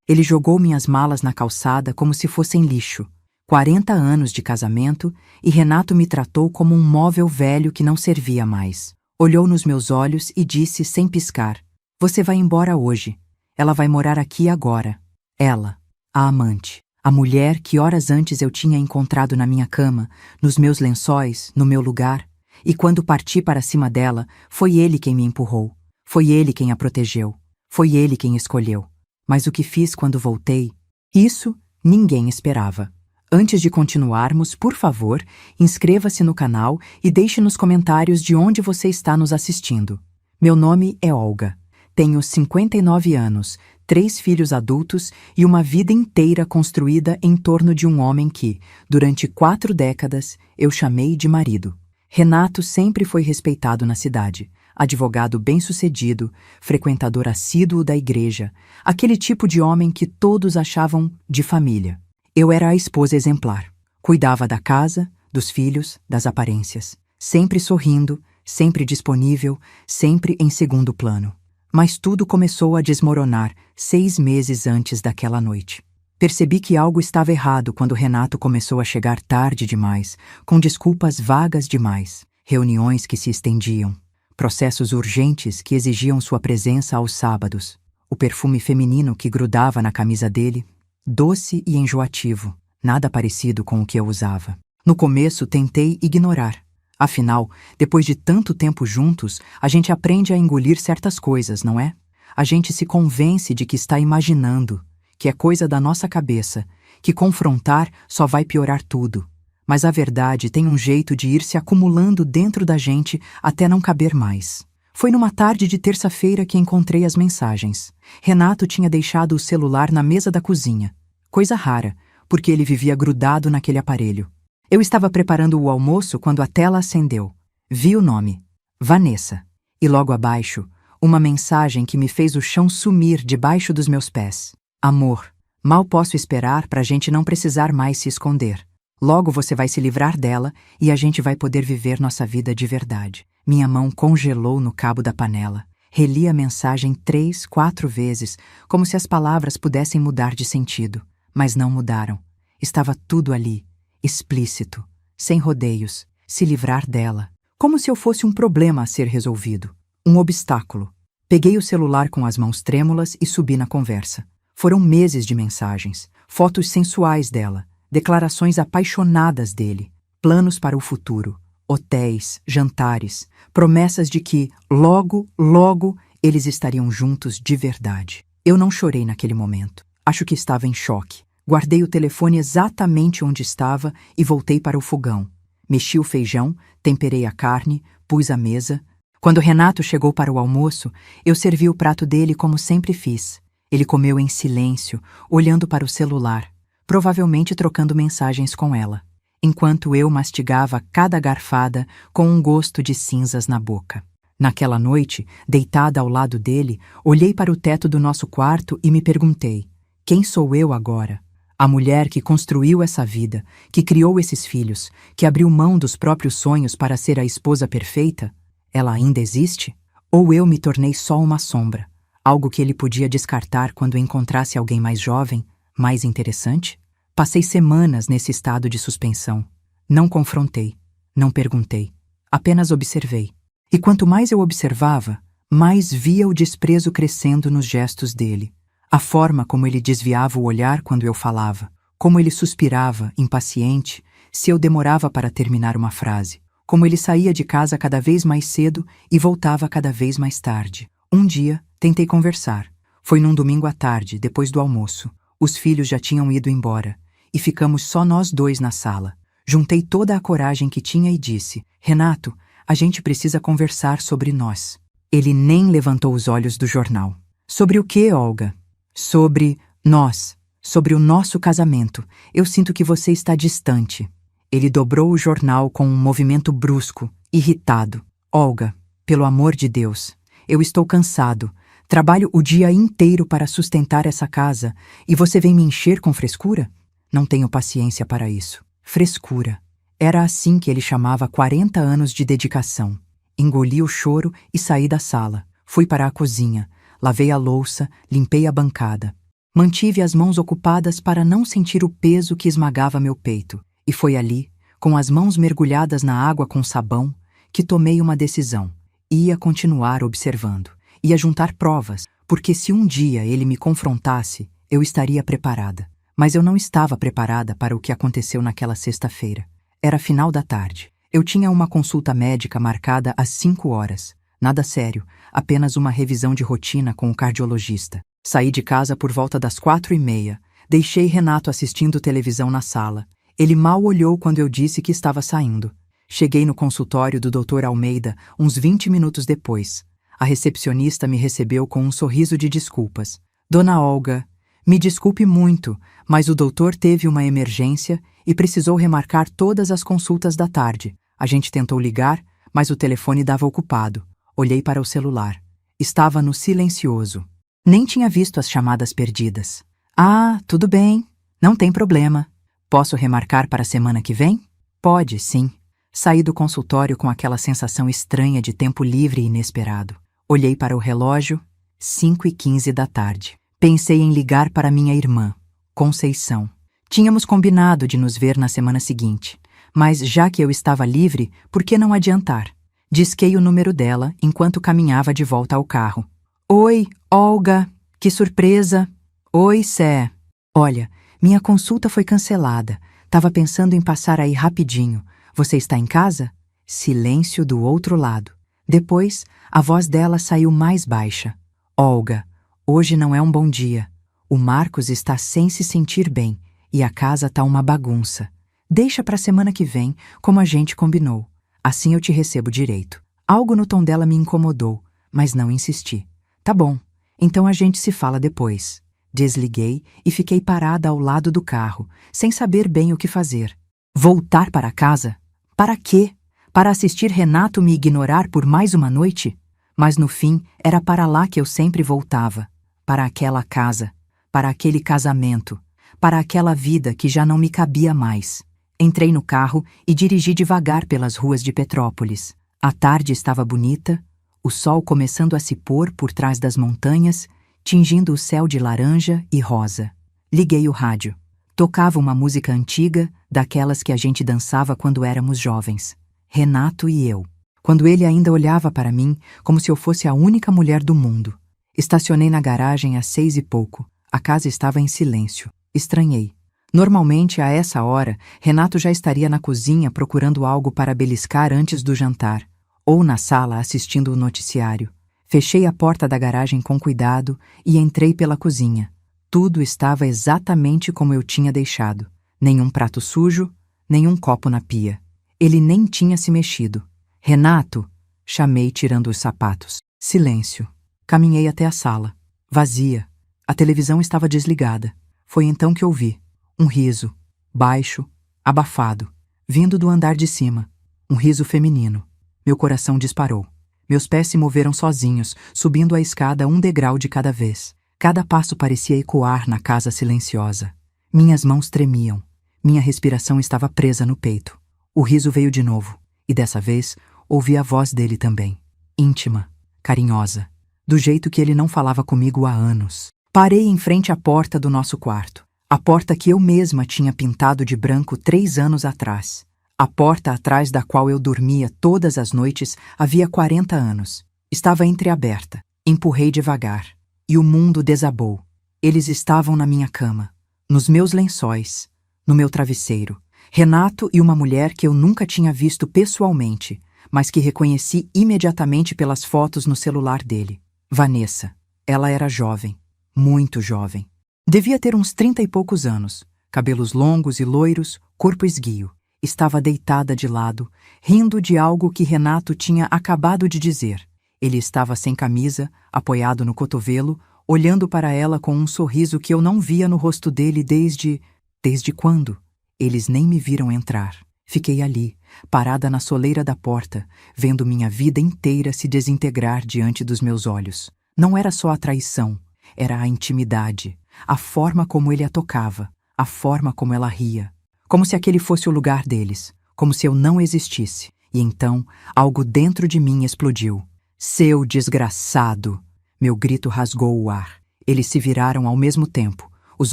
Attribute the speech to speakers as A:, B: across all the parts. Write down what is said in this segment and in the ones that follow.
A: Ele jogou minhas malas na calçada como se fossem lixo. 40 anos de casamento e Renato me tratou como um móvel velho que não servia mais. Olhou nos meus olhos e disse sem piscar: "Você vai embora hoje. Ela vai morar aqui agora." Ela, a amante, a mulher que horas antes eu tinha encontrado na minha cama, nos meus lençóis, no meu lugar, e quando parti para cima dela, foi ele quem me empurrou. Foi ele quem a protegeu. Foi ele quem escolheu. Mas o que fiz quando voltei? Isso ninguém esperava. Antes de continuarmos, por favor, inscreva-se no canal e deixe nos comentários de onde você está nos assistindo. Meu nome é Olga. Tenho 59 anos, 3 filhos adultos e uma vida inteira construída em torno de um homem que, durante 4 décadas, eu chamei de marido. Renato sempre foi respeitado na cidade. Advogado bem-sucedido, frequentador assíduo da igreja, aquele tipo de homem que todos achavam de família. Eu era a esposa exemplar. Cuidava da casa, dos filhos, das aparências. Sempre sorrindo, sempre disponível, sempre em segundo plano. Mas tudo começou a desmoronar 6 meses antes daquela noite. Percebi que algo estava errado quando Renato começou a chegar tarde demais, com desculpas vagas demais, reuniões que se estendiam, processos urgentes que exigiam sua presença aos sábados, o perfume feminino que grudava na camisa dele, doce e enjoativo, nada parecido com o que eu usava. No começo tentei ignorar. Afinal, depois de tanto tempo juntos, a gente aprende a engolir certas coisas, não é? A gente se convence de que está imaginando, que é coisa da nossa cabeça, que confrontar só vai piorar tudo. Mas a verdade tem um jeito de ir se acumulando dentro da gente até não caber mais. Foi numa tarde de terça-feira que encontrei as mensagens. Renato tinha deixado o celular na mesa da cozinha. Coisa rara, porque ele vivia grudado naquele aparelho. Eu estava preparando o almoço quando a tela acendeu. Vi o nome: Vanessa. E logo abaixo, uma mensagem que me fez o chão sumir debaixo dos meus pés. Amor, mal posso esperar para a gente não precisar mais se esconder. Logo você vai se livrar dela e a gente vai poder viver nossa vida de verdade. Minha mão congelou no cabo da panela. Reli a mensagem 3, 4 vezes, como se as palavras pudessem mudar de sentido. Mas não mudaram. Estava tudo ali, explícito, sem rodeios, se livrar dela. Como se eu fosse um problema a ser resolvido. Um obstáculo. Peguei o celular com as mãos trêmulas e subi na conversa. Foram meses de mensagens, fotos sensuais dela, declarações apaixonadas dele, planos para o futuro, hotéis, jantares, promessas de que, logo, logo, eles estariam juntos de verdade. Eu não chorei naquele momento. Acho que estava em choque. Guardei o telefone exatamente onde estava e voltei para o fogão. Mexi o feijão, temperei a carne, pus a mesa. Quando Renato chegou para o almoço, eu servi o prato dele como sempre fiz. Ele comeu em silêncio, olhando para o celular, provavelmente trocando mensagens com ela, enquanto eu mastigava cada garfada com um gosto de cinzas na boca. Naquela noite, deitada ao lado dele, olhei para o teto do nosso quarto e me perguntei: quem sou eu agora? A mulher que construiu essa vida, que criou esses filhos, que abriu mão dos próprios sonhos para ser a esposa perfeita? Ela ainda existe? Ou eu me tornei só uma sombra? Algo que ele podia descartar quando encontrasse alguém mais jovem, mais interessante? Passei semanas nesse estado de suspensão. Não confrontei, não perguntei, apenas observei. E quanto mais eu observava, mais via o desprezo crescendo nos gestos dele. A forma como ele desviava o olhar quando eu falava, como ele suspirava, impaciente, se eu demorava para terminar uma frase, como ele saía de casa cada vez mais cedo e voltava cada vez mais tarde. Um dia, tentei conversar. Foi num domingo à tarde, depois do almoço. Os filhos já tinham ido embora, e ficamos só nós dois na sala. Juntei toda a coragem que tinha e disse: Renato, a gente precisa conversar sobre nós. Ele nem levantou os olhos do jornal. Sobre o quê, Olga? Sobre nós, sobre o nosso casamento. Eu sinto que você está distante. Ele dobrou o jornal com um movimento brusco, irritado. Olga, pelo amor de Deus, eu estou cansado. Trabalho o dia inteiro para sustentar essa casa e você vem me encher com frescura? Não tenho paciência para isso. Frescura. Era assim que ele chamava 40 anos de dedicação. Engoli o choro e saí da sala. Fui para a cozinha. Lavei a louça, limpei a bancada. Mantive as mãos ocupadas para não sentir o peso que esmagava meu peito, e foi ali, com as mãos mergulhadas na água com sabão, que tomei uma decisão. Ia continuar observando, ia juntar provas, porque se um dia ele me confrontasse, eu estaria preparada. Mas eu não estava preparada para o que aconteceu naquela sexta-feira. Era final da tarde. Eu tinha uma consulta médica marcada às 5 horas. Nada sério, apenas uma revisão de rotina com o cardiologista. Saí de casa por volta das 4h30. Deixei Renato assistindo televisão na sala. Ele mal olhou quando eu disse que estava saindo. Cheguei no consultório do Dr. Almeida uns 20 minutos depois. A recepcionista me recebeu com um sorriso de desculpas. Dona Olga, me desculpe muito, mas o doutor teve uma emergência e precisou remarcar todas as consultas da tarde. A gente tentou ligar, mas o telefone dava ocupado. Olhei para o celular. Estava no silencioso. Nem tinha visto as chamadas perdidas. Ah, tudo bem. Não tem problema. Posso remarcar para a semana que vem? Pode, sim. Saí do consultório com aquela sensação estranha de tempo livre e inesperado. Olhei para o relógio, 5h15 da tarde. Pensei em ligar para minha irmã, Conceição. Tínhamos combinado de nos ver na semana seguinte, mas já que eu estava livre, por que não adiantar? Disquei o número dela enquanto caminhava de volta ao carro. Oi, Olga, que surpresa! Oi, Sé. Olha, minha consulta foi cancelada. Tava pensando em passar aí rapidinho. Você está em casa? Silêncio do outro lado. Depois, a voz dela saiu mais baixa. Olga, hoje não é um bom dia. O Marcos está sem se sentir bem e a casa tá uma bagunça. Deixa para a semana que vem, como a gente combinou. Assim eu te recebo direito. Algo no tom dela me incomodou, mas não insisti. Tá bom, então a gente se fala depois. Desliguei e fiquei parada ao lado do carro, sem saber bem o que fazer. Voltar para casa? Para quê? Para assistir Renato me ignorar por mais uma noite? Mas no fim, era para lá que eu sempre voltava. Para aquela casa, para aquele casamento, para aquela vida que já não me cabia mais. Entrei no carro e dirigi devagar pelas ruas de Petrópolis. A tarde estava bonita, o sol começando a se pôr por trás das montanhas, tingindo o céu de laranja e rosa. Liguei o rádio. Tocava uma música antiga, daquelas que a gente dançava quando éramos jovens. Renato e eu. Quando ele ainda olhava para mim, como se eu fosse a única mulher do mundo. Estacionei na garagem às 6 e pouco. A casa estava em silêncio. Estranhei. Normalmente, a essa hora, Renato já estaria na cozinha procurando algo para beliscar antes do jantar, ou na sala assistindo o noticiário. Fechei a porta da garagem com cuidado e entrei pela cozinha. Tudo estava exatamente como eu tinha deixado. Nenhum prato sujo, nenhum copo na pia. Ele nem tinha se mexido. Renato, chamei tirando os sapatos. Silêncio. Caminhei até a sala. Vazia. A televisão estava desligada. Foi então que ouvi. Um riso, baixo, abafado, vindo do andar de cima. Um riso feminino. Meu coração disparou. Meus pés se moveram sozinhos, subindo a escada um degrau de cada vez. Cada passo parecia ecoar na casa silenciosa. Minhas mãos tremiam. Minha respiração estava presa no peito. O riso veio de novo, e dessa vez ouvi a voz dele também. Íntima, carinhosa, do jeito que ele não falava comigo há anos. Parei em frente à porta do nosso quarto. A porta que eu mesma tinha pintado de branco 3 anos atrás. A porta atrás da qual eu dormia todas as noites havia 40 anos. Estava entreaberta. Empurrei devagar. E o mundo desabou. Eles estavam na minha cama, nos meus lençóis, no meu travesseiro. Renato e uma mulher que eu nunca tinha visto pessoalmente, mas que reconheci imediatamente pelas fotos no celular dele. Vanessa. Ela era jovem. Muito jovem. Devia ter uns 30 e poucos anos. Cabelos longos e loiros, corpo esguio. Estava deitada de lado, rindo de algo que Renato tinha acabado de dizer. Ele estava sem camisa, apoiado no cotovelo, olhando para ela com um sorriso que eu não via no rosto dele desde... Desde quando? Eles nem me viram entrar. Fiquei ali, parada na soleira da porta, vendo minha vida inteira se desintegrar diante dos meus olhos. Não era só a traição, era a intimidade, a forma como ele a tocava, a forma como ela ria. Como se aquele fosse o lugar deles, como se eu não existisse. E então, algo dentro de mim explodiu. Seu desgraçado! Meu grito rasgou o ar. Eles se viraram ao mesmo tempo, os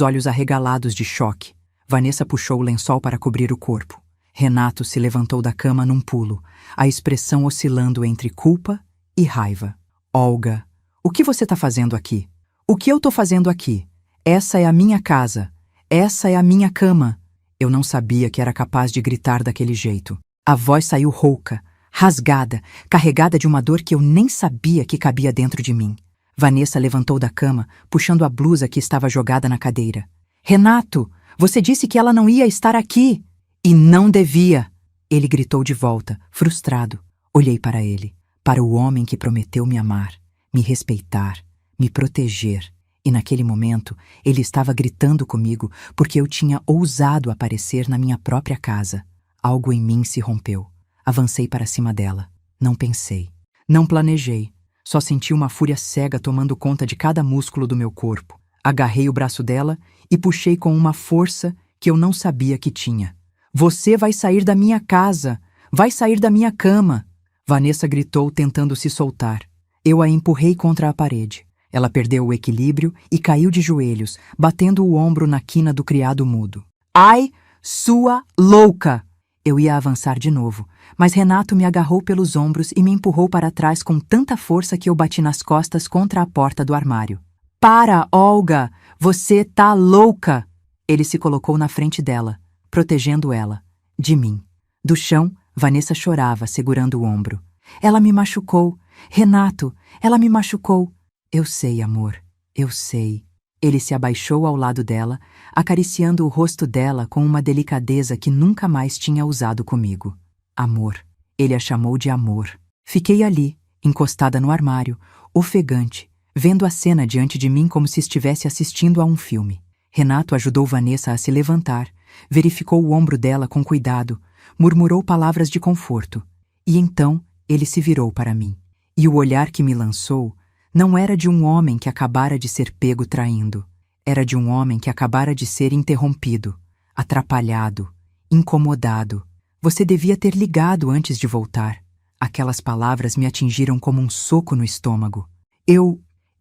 A: olhos arregalados de choque. Vanessa puxou o lençol para cobrir o corpo. Renato se levantou da cama num pulo, a expressão oscilando entre culpa e raiva. Olga, o que você está fazendo aqui? O que eu estou fazendo aqui? Essa é a minha casa. Essa é a minha cama. Eu não sabia que era capaz de gritar daquele jeito. A voz saiu rouca, rasgada, carregada de uma dor que eu nem sabia que cabia dentro de mim. Vanessa levantou da cama, puxando a blusa que estava jogada na cadeira. Renato, você disse que ela não ia estar aqui. E não devia. Ele gritou de volta, frustrado. Olhei para ele, para o homem que prometeu me amar, me respeitar, me proteger. E naquele momento, ele estava gritando comigo porque eu tinha ousado aparecer na minha própria casa. Algo em mim se rompeu. Avancei para cima dela. Não pensei. Não planejei. Só senti uma fúria cega tomando conta de cada músculo do meu corpo. Agarrei o braço dela e puxei com uma força que eu não sabia que tinha. Você vai sair da minha casa. Vai sair da minha cama. Vanessa gritou tentando se soltar. Eu a empurrei contra a parede. Ela perdeu o equilíbrio e caiu de joelhos, batendo o ombro na quina do criado mudo. Ai, sua louca! Eu ia avançar de novo, mas Renato me agarrou pelos ombros e me empurrou para trás com tanta força que eu bati nas costas contra a porta do armário. Para, Olga! Você tá louca! Ele se colocou na frente dela, protegendo ela, de mim. Do chão, Vanessa chorava, segurando o ombro. Ela me machucou. Renato, ela me machucou. Eu sei, amor, eu sei. Ele se abaixou ao lado dela, acariciando o rosto dela com uma delicadeza que nunca mais tinha usado comigo. Amor. Ele a chamou de amor. Fiquei ali, encostada no armário, ofegante, vendo a cena diante de mim como se estivesse assistindo a um filme. Renato ajudou Vanessa a se levantar, verificou o ombro dela com cuidado, murmurou palavras de conforto. E então ele se virou para mim. E o olhar que me lançou não era de um homem que acabara de ser pego traindo. Era de um homem que acabara de ser interrompido, atrapalhado, incomodado. Você devia ter ligado antes de voltar. Aquelas palavras me atingiram como um soco no estômago. Eu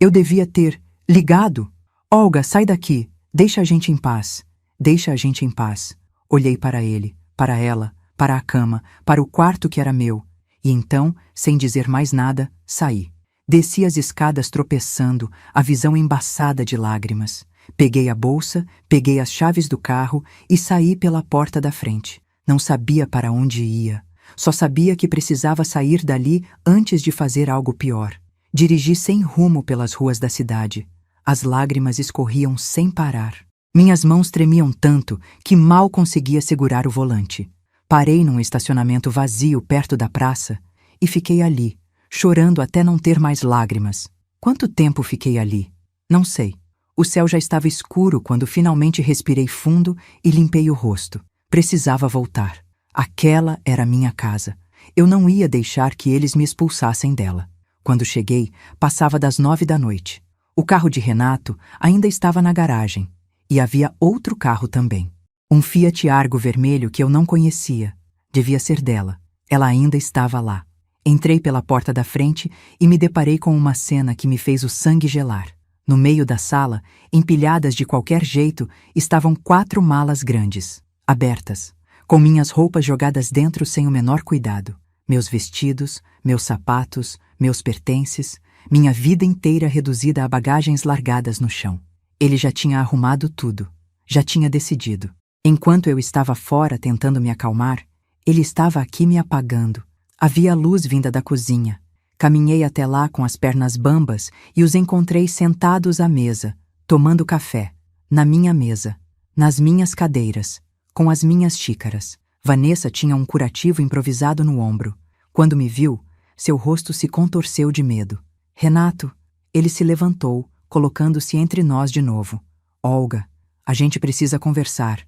A: devia ter ligado? Olga, sai daqui. Deixa a gente em paz. Deixa a gente em paz. Olhei para ele, para ela, para a cama, para o quarto que era meu. E então, sem dizer mais nada, saí. Desci as escadas tropeçando, a visão embaçada de lágrimas. Peguei a bolsa, peguei as chaves do carro e saí pela porta da frente. Não sabia para onde ia. Só sabia que precisava sair dali antes de fazer algo pior. Dirigi sem rumo pelas ruas da cidade. As lágrimas escorriam sem parar. Minhas mãos tremiam tanto que mal conseguia segurar o volante. Parei num estacionamento vazio perto da praça e fiquei ali, chorando até não ter mais lágrimas. Quanto tempo fiquei ali? Não sei. O céu já estava escuro quando finalmente respirei fundo e limpei o rosto. Precisava voltar. Aquela era minha casa. Eu não ia deixar que eles me expulsassem dela. Quando cheguei, passava das 9 da noite. O carro de Renato ainda estava na garagem. E havia outro carro também. Um Fiat Argo vermelho que eu não conhecia. Devia ser dela. Ela ainda estava lá. Entrei pela porta da frente e me deparei com uma cena que me fez o sangue gelar. No meio da sala, empilhadas de qualquer jeito, estavam 4 malas grandes, abertas, com minhas roupas jogadas dentro sem o menor cuidado. Meus vestidos, meus sapatos, meus pertences, minha vida inteira reduzida a bagagens largadas no chão. Ele já tinha arrumado tudo, já tinha decidido. Enquanto eu estava fora tentando me acalmar, ele estava aqui me apagando. Havia luz vinda da cozinha. Caminhei até lá com as pernas bambas e os encontrei sentados à mesa, tomando café, na minha mesa, nas minhas cadeiras, com as minhas xícaras. Vanessa tinha um curativo improvisado no ombro. Quando me viu, seu rosto se contorceu de medo. Renato, ele se levantou, colocando-se entre nós de novo. Olga, a gente precisa conversar.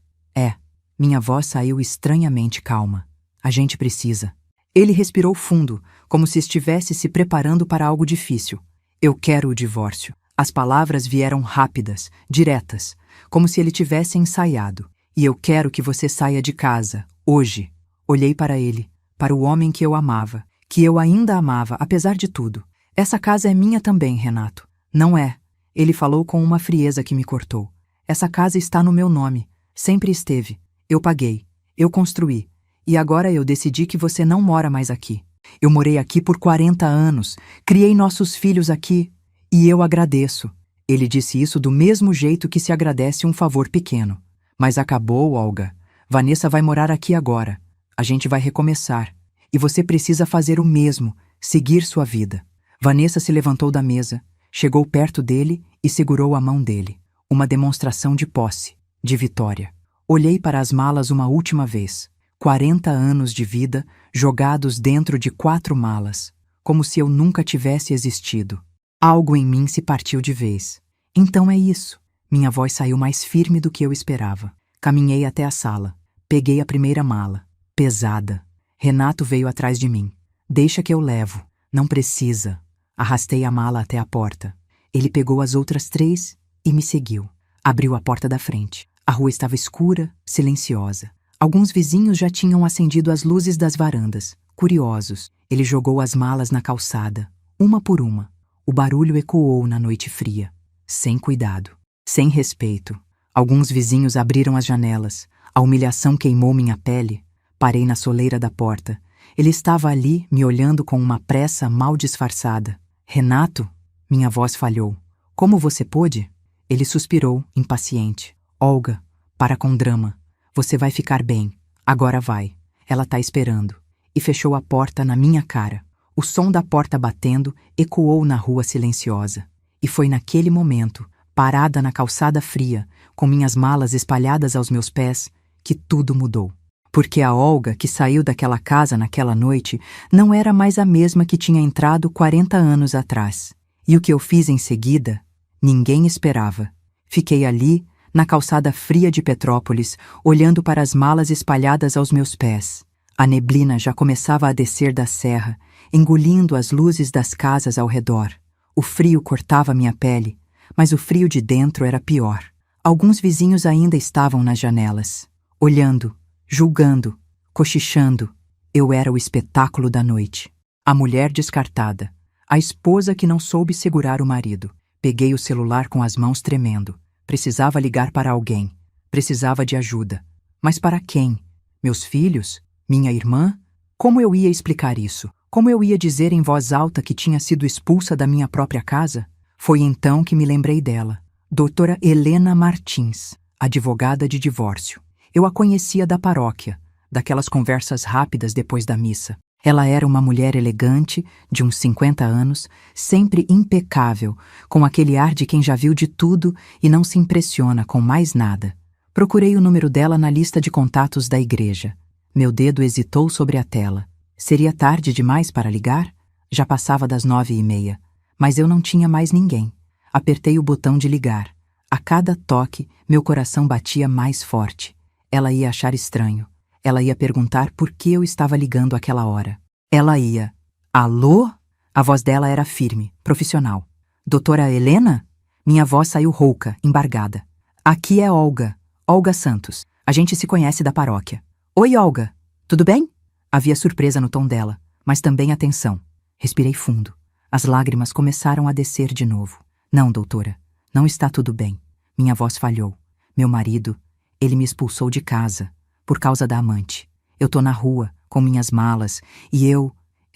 A: Minha voz saiu estranhamente calma. A gente precisa. Ele respirou fundo, como se estivesse se preparando para algo difícil. Eu quero o divórcio. As palavras vieram rápidas, diretas, como se ele tivesse ensaiado. E eu quero que você saia de casa, hoje. Olhei para ele, para o homem que eu amava, que eu ainda amava, apesar de tudo. Essa casa é minha também, Renato. Não é. Ele falou com uma frieza que me cortou. Essa casa está no meu nome. Sempre esteve. Eu paguei. Eu construí. E agora eu decidi que você não mora mais aqui. Eu morei aqui por 40 anos. Criei nossos filhos aqui. E eu agradeço. Ele disse isso do mesmo jeito que se agradece um favor pequeno. Mas acabou, Olga. Vanessa vai morar aqui agora. A gente vai recomeçar. E você precisa fazer o mesmo, seguir sua vida. Vanessa se levantou da mesa, chegou perto dele e segurou a mão dele. Uma demonstração de posse, de vitória. Olhei para as malas uma última vez. 40 anos de vida jogados dentro de 4 malas, como se eu nunca tivesse existido. Algo em mim se partiu de vez. Então é isso. Minha voz saiu mais firme do que eu esperava. Caminhei até a sala. Peguei a primeira mala. Pesada. Renato veio atrás de mim. Deixa que eu levo. Não precisa. Arrastei a mala até a porta. Ele pegou as outras 3 e me seguiu. Abriu a porta da frente. A rua estava escura, silenciosa. Alguns vizinhos já tinham acendido as luzes das varandas. Curiosos, ele jogou as malas na calçada, uma por uma. O barulho ecoou na noite fria. Sem cuidado. Sem respeito. Alguns vizinhos abriram as janelas. A humilhação queimou minha pele. Parei na soleira da porta. Ele estava ali, me olhando com uma pressa mal disfarçada. Renato? Minha voz falhou. Como você pôde? Ele suspirou, impaciente. Olga, para com drama. Você vai ficar bem. Agora vai. Ela tá esperando. E fechou a porta na minha cara. O som da porta batendo ecoou na rua silenciosa. E foi naquele momento, parada na calçada fria, com minhas malas espalhadas aos meus pés, que tudo mudou. Porque a Olga que saiu daquela casa naquela noite não era mais a mesma que tinha entrado 40 anos atrás. E o que eu fiz em seguida, ninguém esperava. Fiquei ali, na calçada fria de Petrópolis, olhando para as malas espalhadas aos meus pés. A neblina já começava a descer da serra, engolindo as luzes das casas ao redor. O frio cortava minha pele, mas o frio de dentro era pior. Alguns vizinhos ainda estavam nas janelas, olhando, julgando, cochichando. Eu era o espetáculo da noite. A mulher descartada. A esposa que não soube segurar o marido. Peguei o celular com as mãos tremendo. Precisava ligar para alguém. Precisava de ajuda. Mas para quem? Meus filhos? Minha irmã? Como eu ia explicar isso? Como eu ia dizer em voz alta que tinha sido expulsa da minha própria casa? Foi então que me lembrei dela. Doutora Helena Martins, advogada de divórcio. Eu a conhecia da paróquia, daquelas conversas rápidas depois da missa. Ela era uma mulher elegante, de uns 50 anos, sempre impecável, com aquele ar de quem já viu de tudo e não se impressiona com mais nada. Procurei o número dela na lista de contatos da igreja. Meu dedo hesitou sobre a tela. Seria tarde demais para ligar? Já passava das 9h30. Mas eu não tinha mais ninguém. Apertei o botão de ligar. A cada toque, meu coração batia mais forte. Ela ia achar estranho. Ela ia perguntar por que eu estava ligando àquela hora. Ela ia... Alô? A voz dela era firme, profissional. Doutora Helena? Minha voz saiu rouca, embargada. Aqui é Olga. Olga Santos. A gente se conhece da paróquia. Oi, Olga. Tudo bem? Havia surpresa no tom dela, mas também atenção. Respirei fundo. As lágrimas começaram a descer de novo. Não, doutora. Não está tudo bem. Minha voz falhou. Meu marido... Ele me expulsou de casa, por causa da amante. Eu tô na rua, com minhas malas, e eu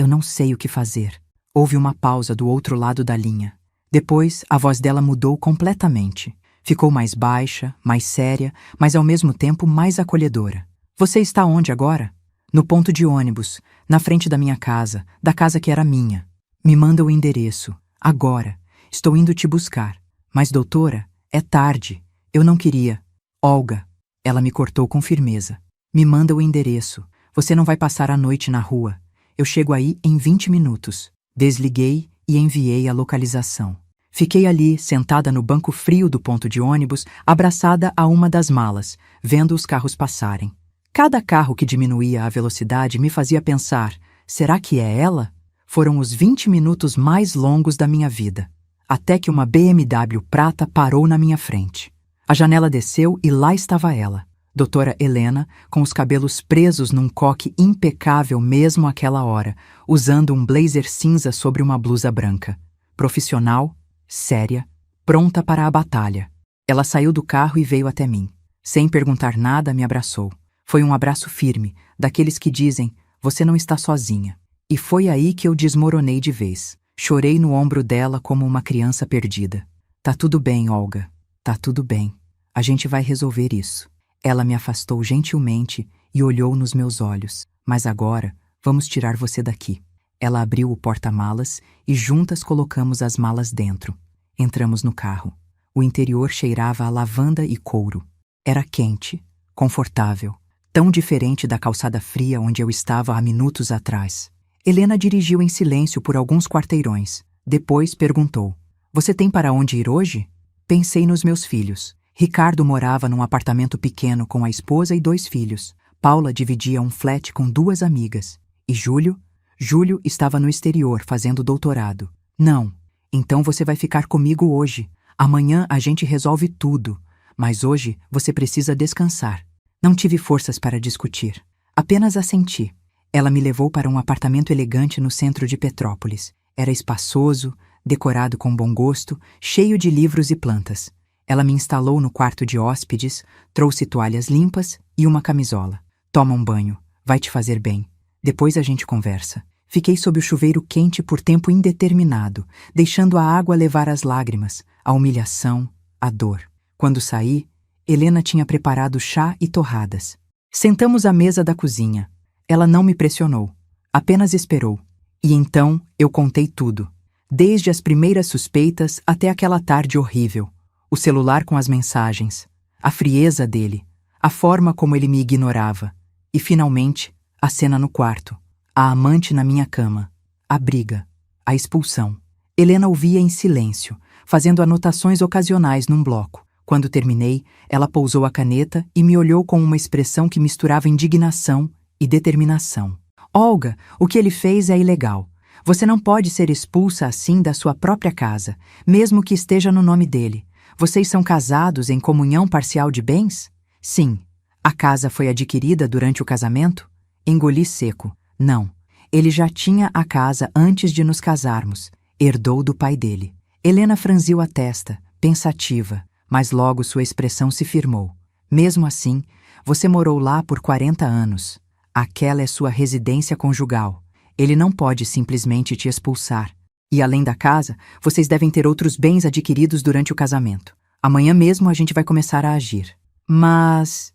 A: não sei o que fazer. Houve uma pausa do outro lado da linha. Depois, a voz dela mudou completamente. Ficou mais baixa, mais séria, mas ao mesmo tempo mais acolhedora. Você está onde agora? No ponto de ônibus, na frente da minha casa, da casa que era minha. Me manda o endereço, agora. Estou indo te buscar. Mas, doutora, é tarde. Eu não queria. Olga. Ela me cortou com firmeza. Me manda o endereço. Você não vai passar a noite na rua. Eu chego aí em 20 minutos. Desliguei e enviei a localização. Fiquei ali, sentada no banco frio do ponto de ônibus, abraçada a uma das malas, vendo os carros passarem. Cada carro que diminuía a velocidade me fazia pensar, será que é ela? Foram os 20 minutos mais longos da minha vida. Até que uma BMW prata parou na minha frente. A janela desceu e lá estava ela, doutora Helena, com os cabelos presos num coque impecável mesmo àquela hora, usando um blazer cinza sobre uma blusa branca. Profissional, séria, pronta para a batalha. Ela saiu do carro e veio até mim. Sem perguntar nada, me abraçou. Foi um abraço firme, daqueles que dizem, você não está sozinha. E foi aí que eu desmoronei de vez. Chorei no ombro dela como uma criança perdida. Tá tudo bem, Olga. Tá tudo bem. A gente vai resolver isso. Ela me afastou gentilmente e olhou nos meus olhos. Mas agora, vamos tirar você daqui. Ela abriu o porta-malas e juntas colocamos as malas dentro. Entramos no carro. O interior cheirava a lavanda e couro. Era quente, confortável, tão diferente da calçada fria onde eu estava há minutos atrás. Helena dirigiu em silêncio por alguns quarteirões. Depois perguntou, você tem para onde ir hoje? Pensei nos meus filhos. Ricardo morava num apartamento pequeno com a esposa e 2 filhos. Paula dividia um flat com 2 amigas. E Júlio? Júlio estava no exterior fazendo doutorado. Não. Então você vai ficar comigo hoje. Amanhã a gente resolve tudo. Mas hoje você precisa descansar. Não tive forças para discutir. Apenas assenti. Ela me levou para um apartamento elegante no centro de Petrópolis. Era espaçoso, decorado com bom gosto, cheio de livros e plantas. Ela me instalou no quarto de hóspedes, trouxe toalhas limpas e uma camisola. Toma um banho, vai te fazer bem. Depois a gente conversa. Fiquei sob o chuveiro quente por tempo indeterminado, deixando a água levar as lágrimas, a humilhação, a dor. Quando saí, Helena tinha preparado chá e torradas. Sentamos à mesa da cozinha. Ela não me pressionou, apenas esperou. E então eu contei tudo, desde as primeiras suspeitas até aquela tarde horrível. O celular com as mensagens, a frieza dele, a forma como ele me ignorava. E finalmente, a cena no quarto, a amante na minha cama, a briga, a expulsão. Helena ouvia em silêncio, fazendo anotações ocasionais num bloco. Quando terminei, ela pousou a caneta e me olhou com uma expressão que misturava indignação e determinação. Olga, o que ele fez é ilegal. Você não pode ser expulsa assim da sua própria casa, mesmo que esteja no nome dele. Vocês são casados em comunhão parcial de bens? Sim. A casa foi adquirida durante o casamento? Engoli seco. Não. Ele já tinha a casa antes de nos casarmos. Herdou do pai dele. Helena franziu a testa, pensativa, mas logo sua expressão se firmou. Mesmo assim, você morou lá por 40 anos. Aquela é sua residência conjugal. Ele não pode simplesmente te expulsar. E além da casa, vocês devem ter outros bens adquiridos durante o casamento. Amanhã mesmo a gente vai começar a agir. Mas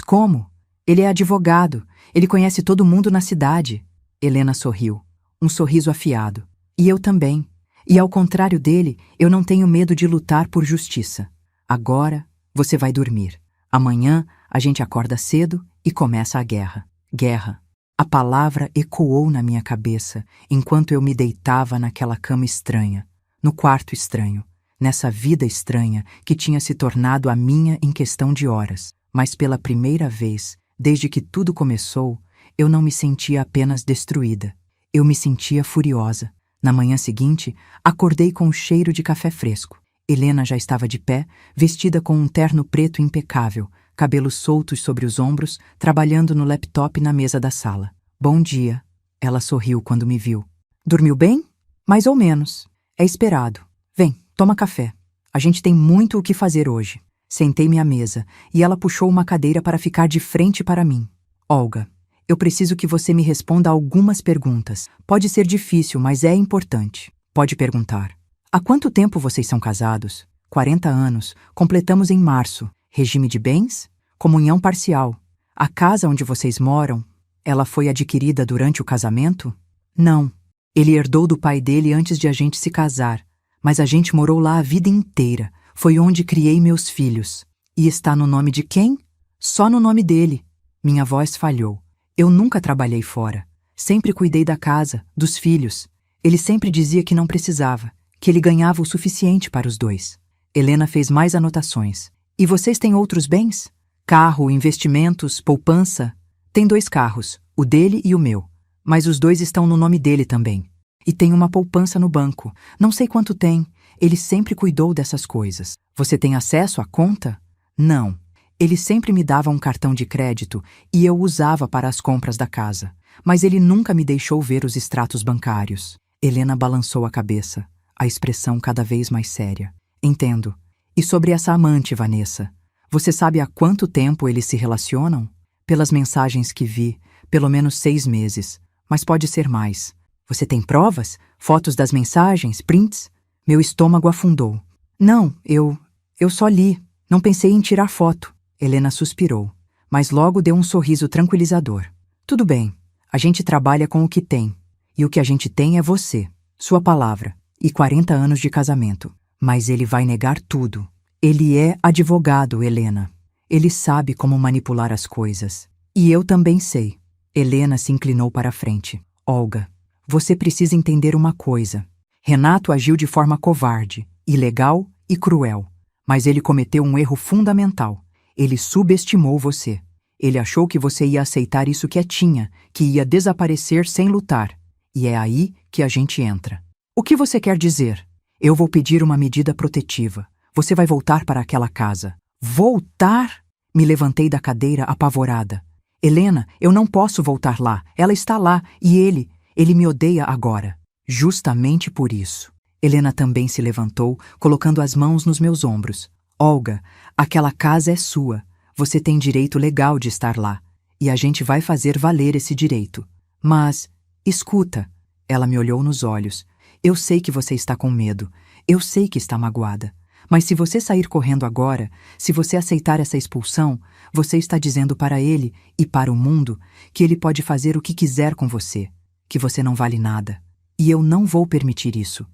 A: como? Ele é advogado. Ele conhece todo mundo na cidade. Helena sorriu. Um sorriso afiado. E eu também. E ao contrário dele, eu não tenho medo de lutar por justiça. Agora, você vai dormir. Amanhã, a gente acorda cedo e começa a guerra. Guerra. A palavra ecoou na minha cabeça enquanto eu me deitava naquela cama estranha, no quarto estranho, nessa vida estranha que tinha se tornado a minha em questão de horas. Mas pela primeira vez, desde que tudo começou, eu não me sentia apenas destruída. Eu me sentia furiosa. Na manhã seguinte, acordei com o cheiro de café fresco. Helena já estava de pé, vestida com um terno preto impecável, cabelos soltos sobre os ombros, trabalhando no laptop na mesa da sala. Bom dia. Ela sorriu quando me viu. Dormiu bem? Mais ou menos. É esperado. Vem, toma café. A gente tem muito o que fazer hoje. Sentei-me à mesa e ela puxou uma cadeira para ficar de frente para mim. Olga, eu preciso que você me responda algumas perguntas. Pode ser difícil, mas é importante. Pode perguntar. Há quanto tempo vocês são casados? 40 anos. Completamos em março. Regime de bens? Comunhão parcial. A casa onde vocês moram, ela foi adquirida durante o casamento? Não. Ele herdou do pai dele antes de a gente se casar. Mas a gente morou lá a vida inteira. Foi onde criei meus filhos. E está no nome de quem? Só no nome dele. Minha voz falhou. Eu nunca trabalhei fora. Sempre cuidei da casa, dos filhos. Ele sempre dizia que não precisava, que ele ganhava o suficiente para os 2. Helena fez mais anotações. E vocês têm outros bens? Carro, investimentos, poupança? Tem 2 carros, o dele e o meu. Mas os 2 estão no nome dele também. E tem uma poupança no banco. Não sei quanto tem. Ele sempre cuidou dessas coisas. Você tem acesso à conta? Não. Ele sempre me dava um cartão de crédito e eu usava para as compras da casa. Mas ele nunca me deixou ver os extratos bancários. Helena balançou a cabeça, a expressão cada vez mais séria. Entendo. E sobre essa amante, Vanessa? Você sabe há quanto tempo eles se relacionam? Pelas mensagens que vi, pelo menos 6 meses. Mas pode ser mais. Você tem provas? Fotos das mensagens? Prints? Meu estômago afundou. Não, eu só li. Não pensei em tirar foto. Helena suspirou, mas logo deu um sorriso tranquilizador. Tudo bem. A gente trabalha com o que tem. E o que a gente tem é você, sua palavra, e 40 anos de casamento. Mas ele vai negar tudo. Ele é advogado, Helena. Ele sabe como manipular as coisas. E eu também sei. Helena se inclinou para a frente. Olga, você precisa entender uma coisa. Renato agiu de forma covarde, ilegal e cruel. Mas ele cometeu um erro fundamental. Ele subestimou você. Ele achou que você ia aceitar isso quietinha, que ia desaparecer sem lutar. E é aí que a gente entra. O que você quer dizer? Eu vou pedir uma medida protetiva. Você vai voltar para aquela casa. Voltar? Me levantei da cadeira apavorada. Helena, eu não posso voltar lá. Ela está lá e ele me odeia agora. Justamente por isso. Helena também se levantou, colocando as mãos nos meus ombros. Olga, aquela casa é sua. Você tem direito legal de estar lá. E a gente vai fazer valer esse direito. Mas, escuta. Ela me olhou nos olhos. Eu sei que você está com medo. Eu sei que está magoada. Mas se você sair correndo agora, se você aceitar essa expulsão, você está dizendo para ele e para o mundo que ele pode fazer o que quiser com você, que você não vale nada. E eu não vou permitir isso.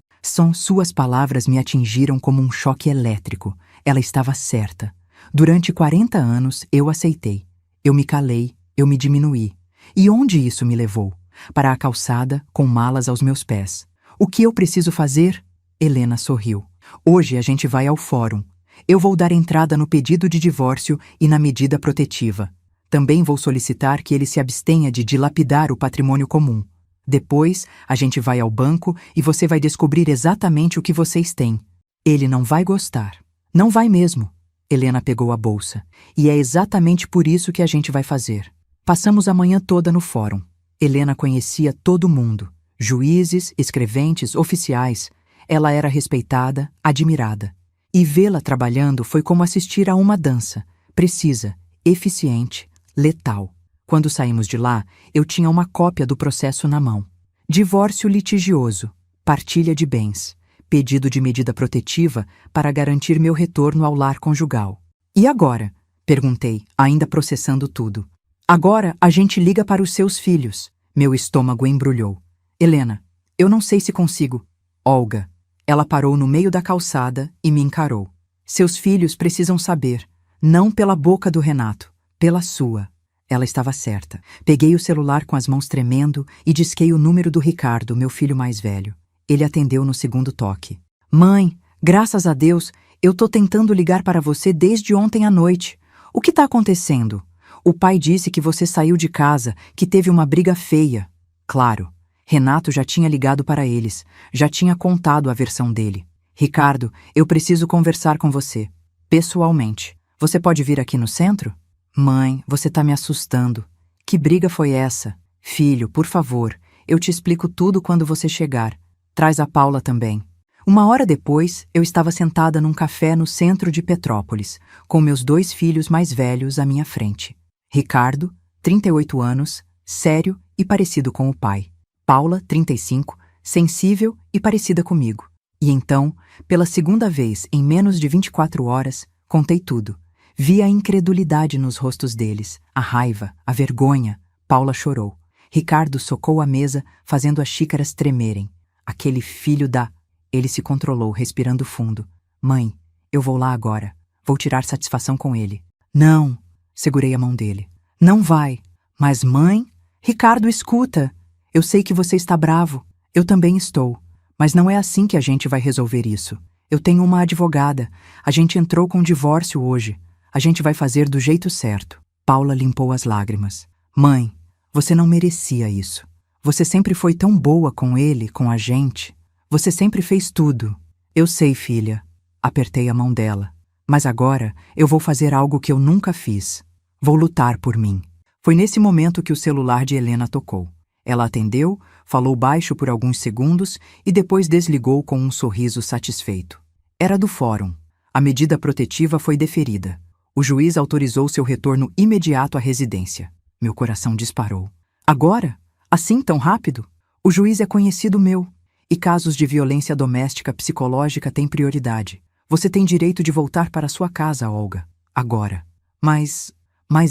A: Suas palavras me atingiram como um choque elétrico. Ela estava certa. Durante 40 anos eu aceitei. Eu me calei, eu me diminuí. E onde isso me levou? Para a calçada, com malas aos meus pés. O que eu preciso fazer? Helena sorriu. Hoje a gente vai ao fórum. Eu vou dar entrada no pedido de divórcio e na medida protetiva. Também vou solicitar que ele se abstenha de dilapidar o patrimônio comum. Depois, a gente vai ao banco e você vai descobrir exatamente o que vocês têm. Ele não vai gostar. Não vai mesmo. Helena pegou a bolsa. E é exatamente por isso que a gente vai fazer. Passamos a manhã toda no fórum. Helena conhecia todo mundo. Juízes, escreventes, oficiais. Ela era respeitada, admirada. E vê-la trabalhando foi como assistir a uma dança. Precisa, eficiente, letal. Quando saímos de lá, eu tinha uma cópia do processo na mão. Divórcio litigioso, partilha de bens, pedido de medida protetiva para garantir meu retorno ao lar conjugal. E agora? Perguntei, ainda processando tudo. Agora a gente liga para os seus filhos. Meu estômago embrulhou. Helena, eu não sei se consigo. Olga. Ela parou no meio da calçada e me encarou. Seus filhos precisam saber, não pela boca do Renato, pela sua. Ela estava certa. Peguei o celular com as mãos tremendo e disquei o número do Ricardo, meu filho mais velho. Ele atendeu no segundo toque. Mãe, graças a Deus, eu tô tentando ligar para você desde ontem à noite. O que está acontecendo? O pai disse que você saiu de casa, que teve uma briga feia. Claro. Renato já tinha ligado para eles, já tinha contado a versão dele. Ricardo, eu preciso conversar com você. Pessoalmente. Você pode vir aqui no centro? Mãe, você tá me assustando. Que briga foi essa? Filho, por favor, eu te explico tudo quando você chegar. Traz a Paula também. 1 hora depois, eu estava sentada num café no centro de Petrópolis, com meus 2 filhos mais velhos à minha frente. Ricardo, 38 anos, sério e parecido com o pai. Paula, 35, sensível e parecida comigo. E então, pela segunda vez em menos de 24 horas, contei tudo. Vi a incredulidade nos rostos deles, a raiva, a vergonha. Paula chorou. Ricardo socou a mesa, fazendo as xícaras tremerem. Aquele filho da... Ele se controlou, respirando fundo. Mãe, eu vou lá agora. Vou tirar satisfação com ele. Não, segurei a mão dele. Não vai. Mas mãe... Ricardo, escuta. Eu sei que você está bravo. Eu também estou. Mas não é assim que a gente vai resolver isso. Eu tenho uma advogada. A gente entrou com divórcio hoje. A gente vai fazer do jeito certo. Paula limpou as lágrimas. Mãe, você não merecia isso. Você sempre foi tão boa com ele, com a gente. Você sempre fez tudo. Eu sei, filha. Apertei a mão dela. Mas agora eu vou fazer algo que eu nunca fiz. Vou lutar por mim. Foi nesse momento que o celular de Helena tocou. Ela atendeu, falou baixo por alguns segundos e depois desligou com um sorriso satisfeito. Era do fórum. A medida protetiva foi deferida. O juiz autorizou seu retorno imediato à residência. Meu coração disparou. Agora? Assim tão rápido? O juiz é conhecido meu. E casos de violência doméstica psicológica têm prioridade. Você tem direito de voltar para sua casa, Olga. Agora. Mas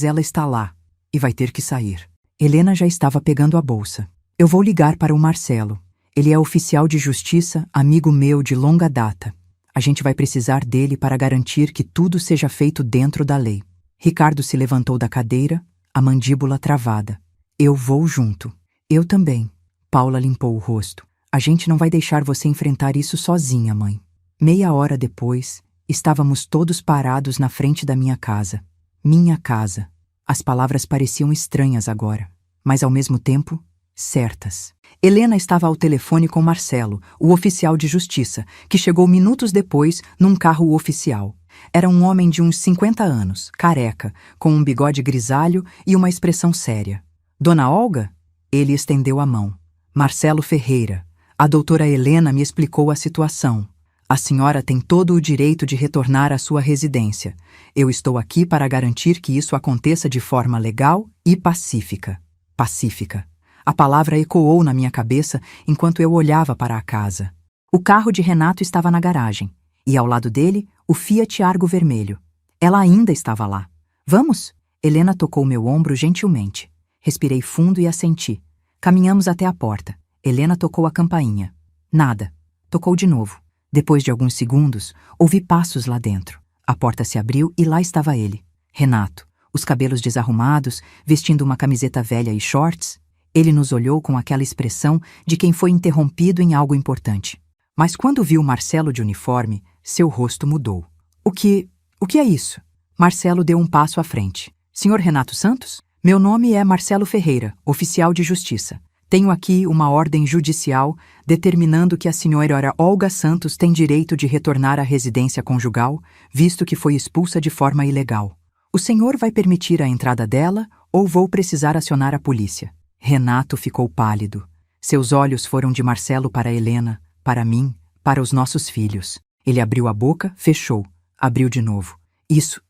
A: ela está lá. E vai ter que sair. Helena já estava pegando a bolsa. Eu vou ligar para o Marcelo. Ele é oficial de justiça, amigo meu de longa data. A gente vai precisar dele para garantir que tudo seja feito dentro da lei. Ricardo se levantou da cadeira, a mandíbula travada. Eu vou junto. Eu também. Paula limpou o rosto. A gente não vai deixar você enfrentar isso sozinha, mãe. Meia hora depois, estávamos todos parados na frente da minha casa. Minha casa. As palavras pareciam estranhas agora, mas ao mesmo tempo, certas. Helena estava ao telefone com Marcelo, o oficial de justiça, que chegou minutos depois num carro oficial. Era um homem de uns 50 anos, careca, com um bigode grisalho e uma expressão séria. Dona Olga? Ele estendeu a mão. Marcelo Ferreira. A doutora Helena me explicou a situação. A senhora tem todo o direito de retornar à sua residência. Eu estou aqui para garantir que isso aconteça de forma legal e pacífica. Pacífica. A palavra ecoou na minha cabeça enquanto eu olhava para a casa. O carro de Renato estava na garagem, e ao lado dele, o Fiat Argo vermelho. Ela ainda estava lá. Vamos? Helena tocou meu ombro gentilmente. Respirei fundo e assenti. Caminhamos até a porta. Helena tocou a campainha. Nada. Tocou de novo. Depois de alguns segundos, ouvi passos lá dentro. A porta se abriu e lá estava ele. Renato, os cabelos desarrumados, vestindo uma camiseta velha e shorts. Ele nos olhou com aquela expressão de quem foi interrompido em algo importante. Mas quando viu Marcelo de uniforme, seu rosto mudou. O que é isso? Marcelo deu um passo à frente. Senhor Renato Santos? Meu nome é Marcelo Ferreira, oficial de justiça. Tenho aqui uma ordem judicial determinando que a senhora Olga Santos tem direito de retornar à residência conjugal, visto que foi expulsa de forma ilegal. O senhor vai permitir a entrada dela ou vou precisar acionar a polícia? Renato ficou pálido. Seus olhos foram de Marcelo para Helena, para mim, para os nossos filhos. Ele abriu a boca, fechou. Abriu de novo. Isso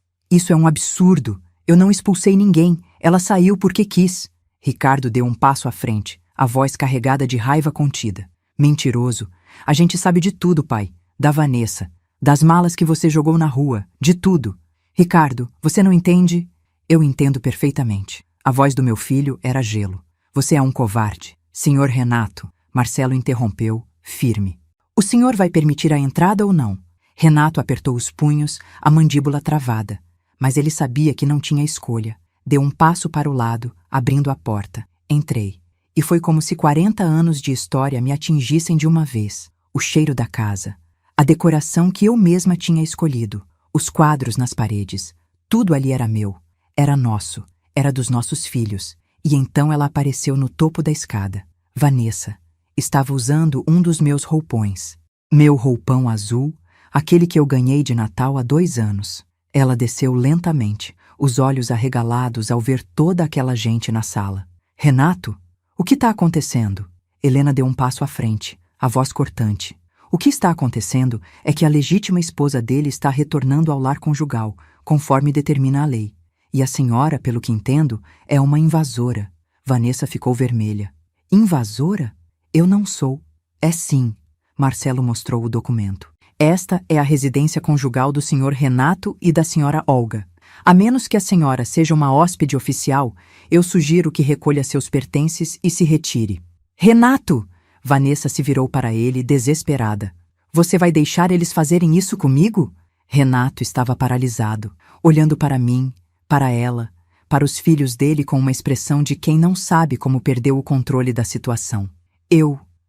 A: é um absurdo. Eu não expulsei ninguém. Ela saiu porque quis. Ricardo deu um passo à frente, a voz carregada de raiva contida. Mentiroso. A gente sabe de tudo, pai. Da Vanessa. Das malas que você jogou na rua. De tudo. Ricardo, você não entende? Eu entendo perfeitamente. A voz do meu filho era gelo. Você é um covarde. Senhor Renato. Marcelo interrompeu, firme. O senhor vai permitir a entrada ou não? Renato apertou os punhos, a mandíbula travada. Mas ele sabia que não tinha escolha. Deu um passo para o lado, abrindo a porta. Entrei. E foi como se 40 anos de história me atingissem de uma vez. O cheiro da casa. A decoração que eu mesma tinha escolhido. Os quadros nas paredes. Tudo ali era meu. Era nosso. Era dos nossos filhos. E então ela apareceu no topo da escada. Vanessa. Estava usando um dos meus roupões. Meu roupão azul, aquele que eu ganhei de Natal há 2 anos. Ela desceu lentamente, os olhos arregalados ao ver toda aquela gente na sala. Renato? O que está acontecendo? Helena deu um passo à frente, a voz cortante. O que está acontecendo é que a legítima esposa dele está retornando ao lar conjugal, conforme determina a lei. E a senhora, pelo que entendo, é uma invasora. Vanessa ficou vermelha. Invasora? Eu não sou. É sim. Marcelo mostrou o documento. Esta é a residência conjugal do senhor Renato e da senhora Olga. A menos que a senhora seja uma hóspede oficial, eu sugiro que recolha seus pertences e se retire. Renato! Vanessa se virou para ele, desesperada. Você vai deixar eles fazerem isso comigo? Renato estava paralisado, olhando para mim, para ela, para os filhos dele com uma expressão de quem não sabe como perdeu o controle da situação.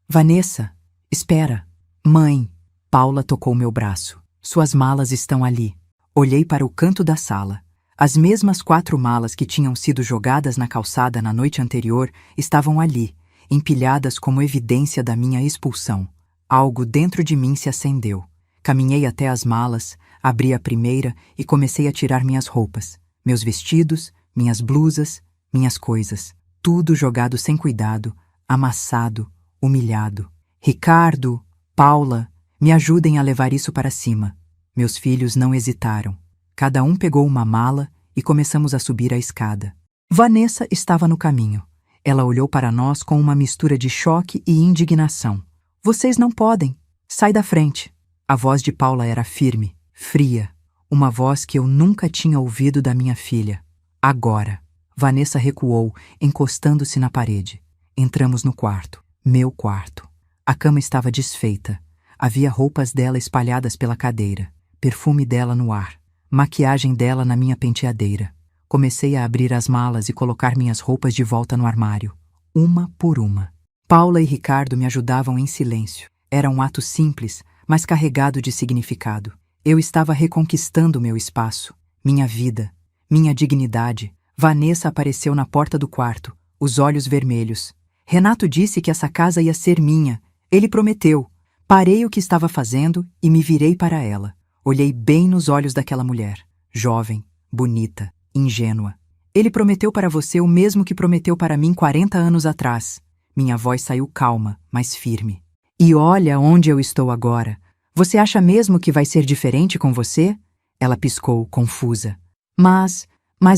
A: Vanessa, espera. Mãe. Paula tocou meu braço. Suas malas estão ali. Olhei para o canto da sala. As mesmas 4 malas que tinham sido jogadas na calçada na noite anterior estavam ali, empilhadas como evidência da minha expulsão. Algo dentro de mim se acendeu. Caminhei até as malas, abri a primeira e comecei a tirar minhas roupas, meus vestidos, minhas blusas, minhas coisas. Tudo jogado sem cuidado, amassado, humilhado. Ricardo, Paula, Me ajudem a levar isso para cima. Meus filhos não hesitaram. Cada um pegou uma mala e começamos a subir a escada. Vanessa estava no caminho. Ela olhou para nós com uma mistura de choque e indignação. Vocês não podem. Sai da frente. A voz de Paula era firme, fria. Uma voz que eu nunca tinha ouvido da minha filha. Agora. Vanessa recuou, encostando-se na parede. Entramos no quarto. Meu quarto. A cama estava desfeita. Havia roupas dela espalhadas pela cadeira. Perfume dela no ar. Maquiagem dela na minha penteadeira. Comecei a abrir as malas e colocar minhas roupas de volta no armário. Uma por uma. Paula e Ricardo me ajudavam em silêncio. Era um ato simples, mas carregado de significado. Eu estava reconquistando meu espaço, minha vida, minha dignidade. Vanessa apareceu na porta do quarto, os olhos vermelhos. Renato disse que essa casa ia ser minha. Ele prometeu. Parei o que estava fazendo e me virei para ela. Olhei bem nos olhos daquela mulher. Jovem, bonita, ingênua. Ele prometeu para você o mesmo que prometeu para mim 40 anos atrás. Minha voz saiu calma, mas firme. E olha onde eu estou agora. Você acha mesmo que vai ser diferente com você? Ela piscou, confusa. Mas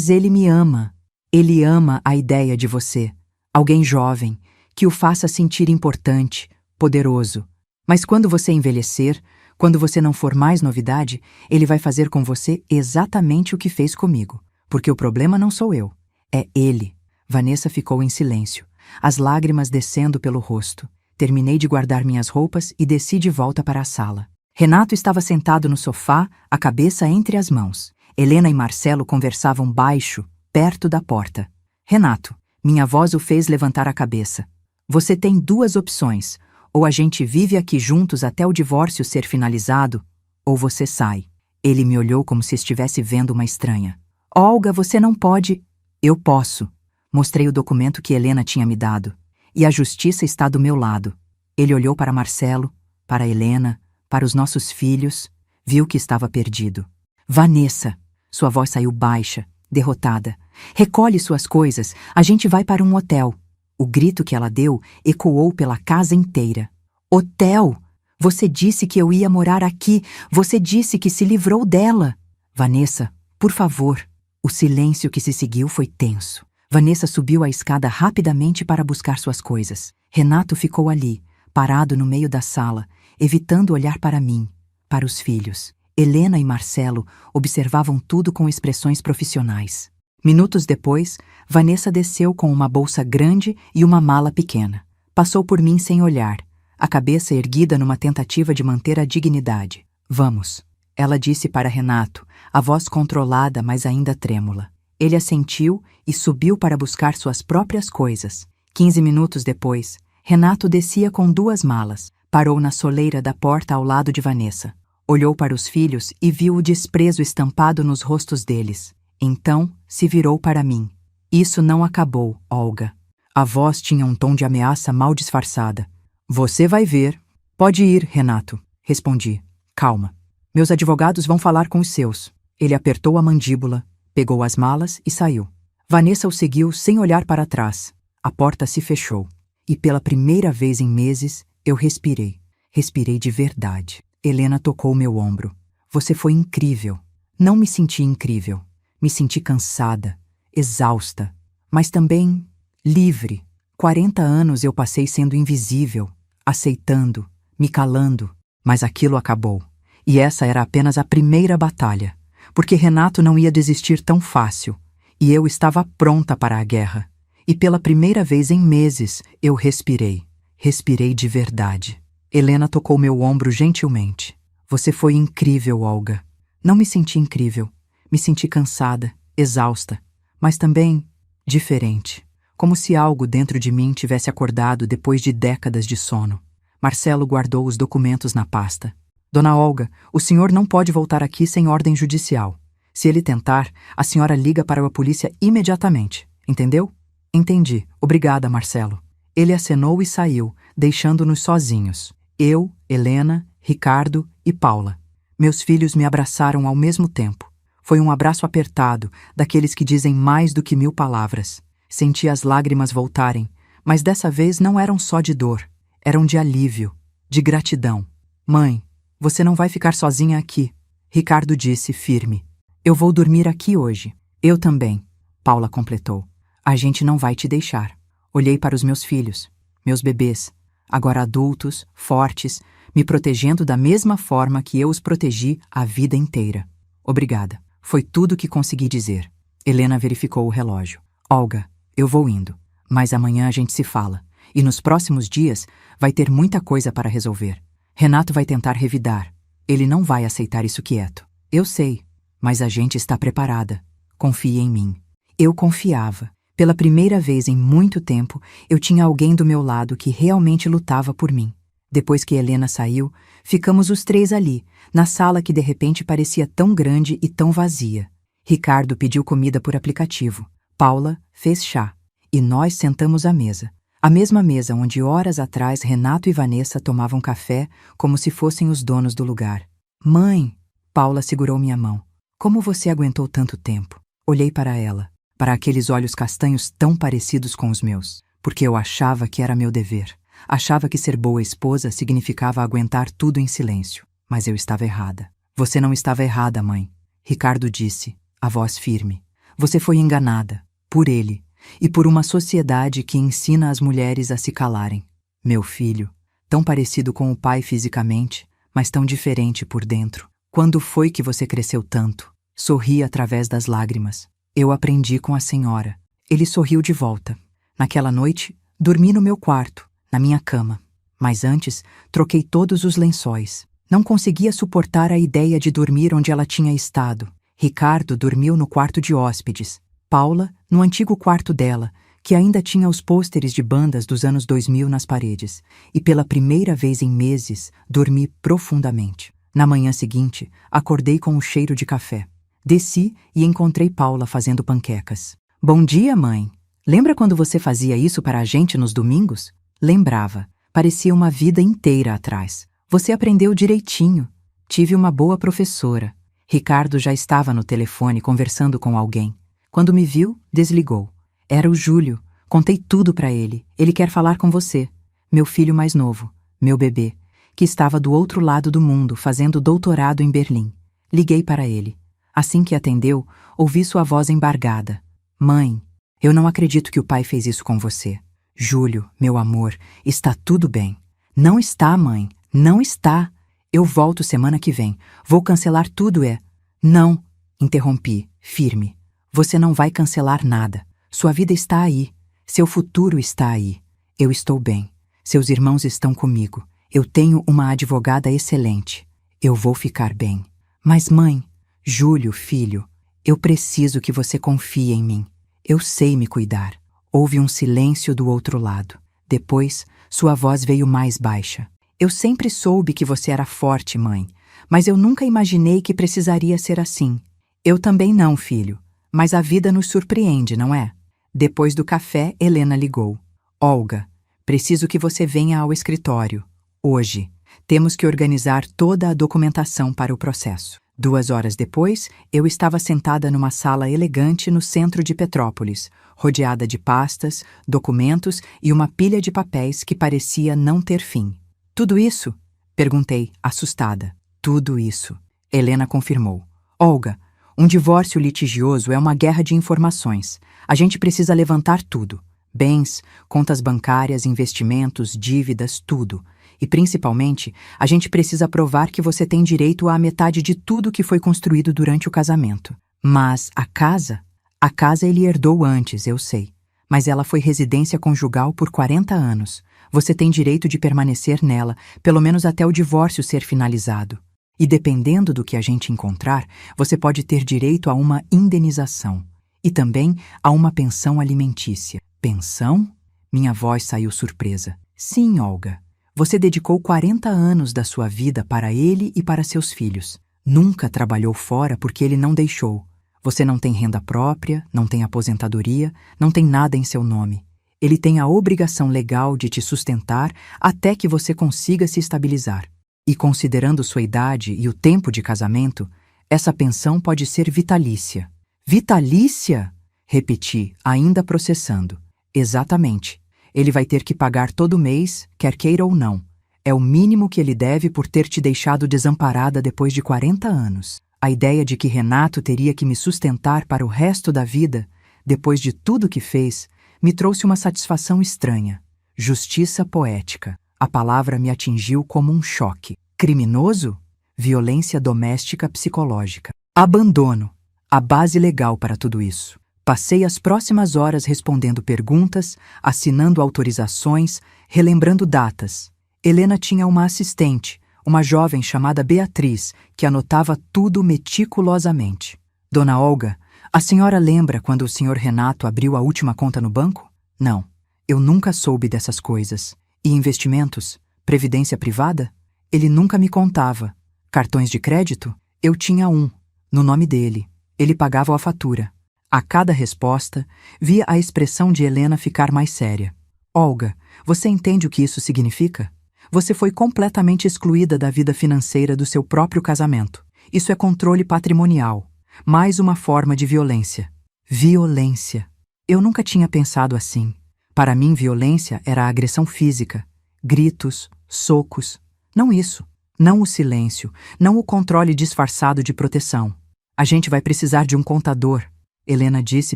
A: ele me ama. Ele ama a ideia de você. Alguém jovem, que o faça sentir importante, poderoso. Mas quando você envelhecer, quando você não for mais novidade, ele vai fazer com você exatamente o que fez comigo. Porque o problema não sou eu, é ele. Vanessa ficou em silêncio, as lágrimas descendo pelo rosto. Terminei de guardar minhas roupas e desci de volta para a sala. Renato estava sentado no sofá, a cabeça entre as mãos. Helena e Marcelo conversavam baixo, perto da porta. Renato, minha voz o fez levantar a cabeça. Você tem duas opções. Ou a gente vive aqui juntos até o divórcio ser finalizado, ou você sai. Ele me olhou como se estivesse vendo uma estranha. Olga, você não pode. Eu posso. Mostrei o documento que Helena tinha me dado. E a justiça está do meu lado. Ele olhou para Marcelo, para Helena, para os nossos filhos, viu que estava perdido. Vanessa, sua voz saiu baixa, derrotada. Recolhe suas coisas, a gente vai para um hotel. O grito que ela deu ecoou pela casa inteira. Hotel! Você disse que eu ia morar aqui. Você disse que se livrou dela. Vanessa, por favor. O silêncio que se seguiu foi tenso. Vanessa subiu a escada rapidamente para buscar suas coisas. Renato ficou ali, parado no meio da sala, evitando olhar para mim, para os filhos. Helena e Marcelo observavam tudo com expressões profissionais. Minutos depois, Vanessa desceu com uma bolsa grande e uma mala pequena. Passou por mim sem olhar, a cabeça erguida numa tentativa de manter a dignidade. Vamos, ela disse para Renato, a voz controlada, mas ainda trêmula. Ele assentiu e subiu para buscar suas próprias coisas. 15 minutos depois, Renato descia com duas malas. Parou na soleira da porta ao lado de Vanessa. Olhou para os filhos e viu o desprezo estampado nos rostos deles. Então, se virou para mim. Isso não acabou, Olga. A voz tinha um tom de ameaça mal disfarçada. Você vai ver. Pode ir, Renato, respondi. Calma. Meus advogados vão falar com os seus. Ele apertou a mandíbula, pegou as malas e saiu. Vanessa o seguiu sem olhar para trás. A porta se fechou. E pela primeira vez em meses, eu respirei. Respirei de verdade. Helena tocou meu ombro. Você foi incrível. Não me senti incrível. Me senti cansada, exausta, mas também livre. 40 anos eu passei sendo invisível, aceitando, me calando, mas aquilo acabou. E essa era apenas a primeira batalha, porque Renato não ia desistir tão fácil, e eu estava pronta para a guerra. E pela primeira vez em meses eu respirei. Respirei de verdade. Helena tocou meu ombro gentilmente. Você foi incrível, Olga. Não me senti incrível. Me senti cansada, exausta, mas também diferente. Como se algo dentro de mim tivesse acordado depois de décadas de sono. Marcelo guardou os documentos na pasta. Dona Olga, o senhor não pode voltar aqui sem ordem judicial. Se ele tentar, a senhora liga para a polícia imediatamente. Entendeu? Entendi. Obrigada, Marcelo. Ele acenou e saiu, deixando-nos sozinhos. Eu, Helena, Ricardo e Paula. Meus filhos me abraçaram ao mesmo tempo. Foi um abraço apertado, daqueles que dizem mais do que 1000 palavras. Senti as lágrimas voltarem, mas dessa vez não eram só de dor. Eram de alívio, de gratidão. Mãe, Você não vai ficar sozinha aqui, Ricardo disse, firme. Eu vou dormir aqui hoje. Eu também, Paula completou. A gente não vai te deixar. Olhei para os meus filhos, meus bebês, agora adultos, fortes, me protegendo da mesma forma que eu os protegi a vida inteira. Obrigada. Foi tudo que consegui dizer. Helena verificou o relógio. Olga, eu vou indo, mas amanhã a gente se fala. E nos próximos dias vai ter muita coisa para resolver. Renato vai tentar revidar. Ele não vai aceitar isso quieto. Eu sei, mas a gente está preparada. Confie em mim. Eu confiava. Pela primeira vez em muito tempo, eu tinha alguém do meu lado que realmente lutava por mim. Depois que Helena saiu, ficamos os três ali, na sala que de repente parecia tão grande e tão vazia. Ricardo pediu comida por aplicativo. Paula fez chá. E nós sentamos à mesa. A mesma mesa onde horas atrás Renato e Vanessa tomavam café como se fossem os donos do lugar. Mãe! Paula segurou minha mão. Como você aguentou tanto tempo? Olhei para ela, para aqueles olhos castanhos tão parecidos com os meus, porque eu achava que era meu dever. Achava que ser boa esposa significava aguentar tudo em silêncio. Mas eu estava errada. Você não estava errada, mãe. Ricardo disse, a voz firme. Você foi enganada. Por ele. E por uma sociedade que ensina as mulheres a se calarem. Meu filho, tão parecido com o pai fisicamente, mas tão diferente por dentro. Quando foi que você cresceu tanto? Sorri através das lágrimas. Eu aprendi com a senhora. Ele sorriu de volta. Naquela noite, dormi no meu quarto, na minha cama. Mas antes, troquei todos os lençóis. Não conseguia suportar a ideia de dormir onde ela tinha estado. Ricardo dormiu no quarto de hóspedes. Paula, no antigo quarto dela, que ainda tinha os pôsteres de bandas dos anos 2000 nas paredes. E pela primeira vez em meses, dormi profundamente. Na manhã seguinte, acordei com o cheiro de café. Desci e encontrei Paula fazendo panquecas. Bom dia, mãe! Lembra quando você fazia isso para a gente nos domingos? Lembrava. Parecia uma vida inteira atrás. Você aprendeu direitinho. Tive uma boa professora. Ricardo já estava no telefone conversando com alguém. Quando me viu, desligou. Era o Júlio. Contei tudo para ele. Ele quer falar com você. Meu filho mais novo, meu bebê, que estava do outro lado do mundo fazendo doutorado em Berlim. Liguei para ele. Assim que atendeu, ouvi sua voz embargada. Mãe, eu não acredito que o pai fez isso com você. Júlio, meu amor, está tudo bem. Não está, mãe. Não está. Eu volto semana que vem. Vou cancelar tudo, é... Não, interrompi, firme. Você não vai cancelar nada. Sua vida está aí. Seu futuro está aí. Eu estou bem. Seus irmãos estão comigo. Eu tenho uma advogada excelente. Eu vou ficar bem. Mas, mãe, Júlio, filho, eu preciso que você confie em mim. Eu sei me cuidar. Houve um silêncio do outro lado. Depois, sua voz veio mais baixa. Eu sempre soube que você era forte, mãe, mas eu nunca imaginei que precisaria ser assim. Eu também não, filho. Mas a vida nos surpreende, não é? Depois do café, Helena ligou. Olga, preciso que você venha ao escritório. Hoje. Temos que organizar toda a documentação para o processo. 2 horas depois, eu estava sentada numa sala elegante no centro de Petrópolis, rodeada de pastas, documentos e uma pilha de papéis que parecia não ter fim. Tudo isso? Perguntei, assustada. Tudo isso. Helena confirmou. Olga, um divórcio litigioso é uma guerra de informações. A gente precisa levantar tudo. Bens, contas bancárias, investimentos, dívidas, tudo. E, principalmente, a gente precisa provar que você tem direito à metade de tudo que foi construído durante o casamento. Mas a casa? A casa ele herdou antes, eu sei. Mas ela foi residência conjugal por 40 anos. Você tem direito de permanecer nela, pelo menos até o divórcio ser finalizado. E dependendo do que a gente encontrar, você pode ter direito a uma indenização. E também a uma pensão alimentícia. Pensão? Minha voz saiu surpresa. Sim, Olga. Você dedicou 40 anos da sua vida para ele e para seus filhos. Nunca trabalhou fora porque ele não deixou. Você não tem renda própria, não tem aposentadoria, não tem nada em seu nome. Ele tem a obrigação legal de te sustentar até que você consiga se estabilizar. E considerando sua idade e o tempo de casamento, essa pensão pode ser vitalícia. Vitalícia? Repeti, ainda processando. Exatamente. Ele vai ter que pagar todo mês, quer queira ou não. É o mínimo que ele deve por ter te deixado desamparada depois de 40 anos. A ideia de que Renato teria que me sustentar para o resto da vida, depois de tudo que fez, me trouxe uma satisfação estranha. Justiça poética. A palavra me atingiu como um choque. Criminoso? Violência doméstica psicológica. Abandono. A base legal para tudo isso. Passei as próximas horas respondendo perguntas, assinando autorizações, relembrando datas. Helena tinha uma assistente, uma jovem chamada Beatriz, que anotava tudo meticulosamente. Dona Olga, a senhora lembra quando o senhor Renato abriu a última conta no banco? Não, eu nunca soube dessas coisas. E investimentos? Previdência privada? Ele nunca me contava. Cartões de crédito? Eu tinha um, no nome dele. Ele pagava a fatura. A cada resposta, via a expressão de Helena ficar mais séria. Olga, você entende o que isso significa? Você foi completamente excluída da vida financeira do seu próprio casamento. Isso é controle patrimonial. Mais uma forma de violência. Violência. Eu nunca tinha pensado assim. Para mim, violência era a agressão física. Gritos, socos. Não isso. Não o silêncio. Não o controle disfarçado de proteção. A gente vai precisar de um contador, Helena disse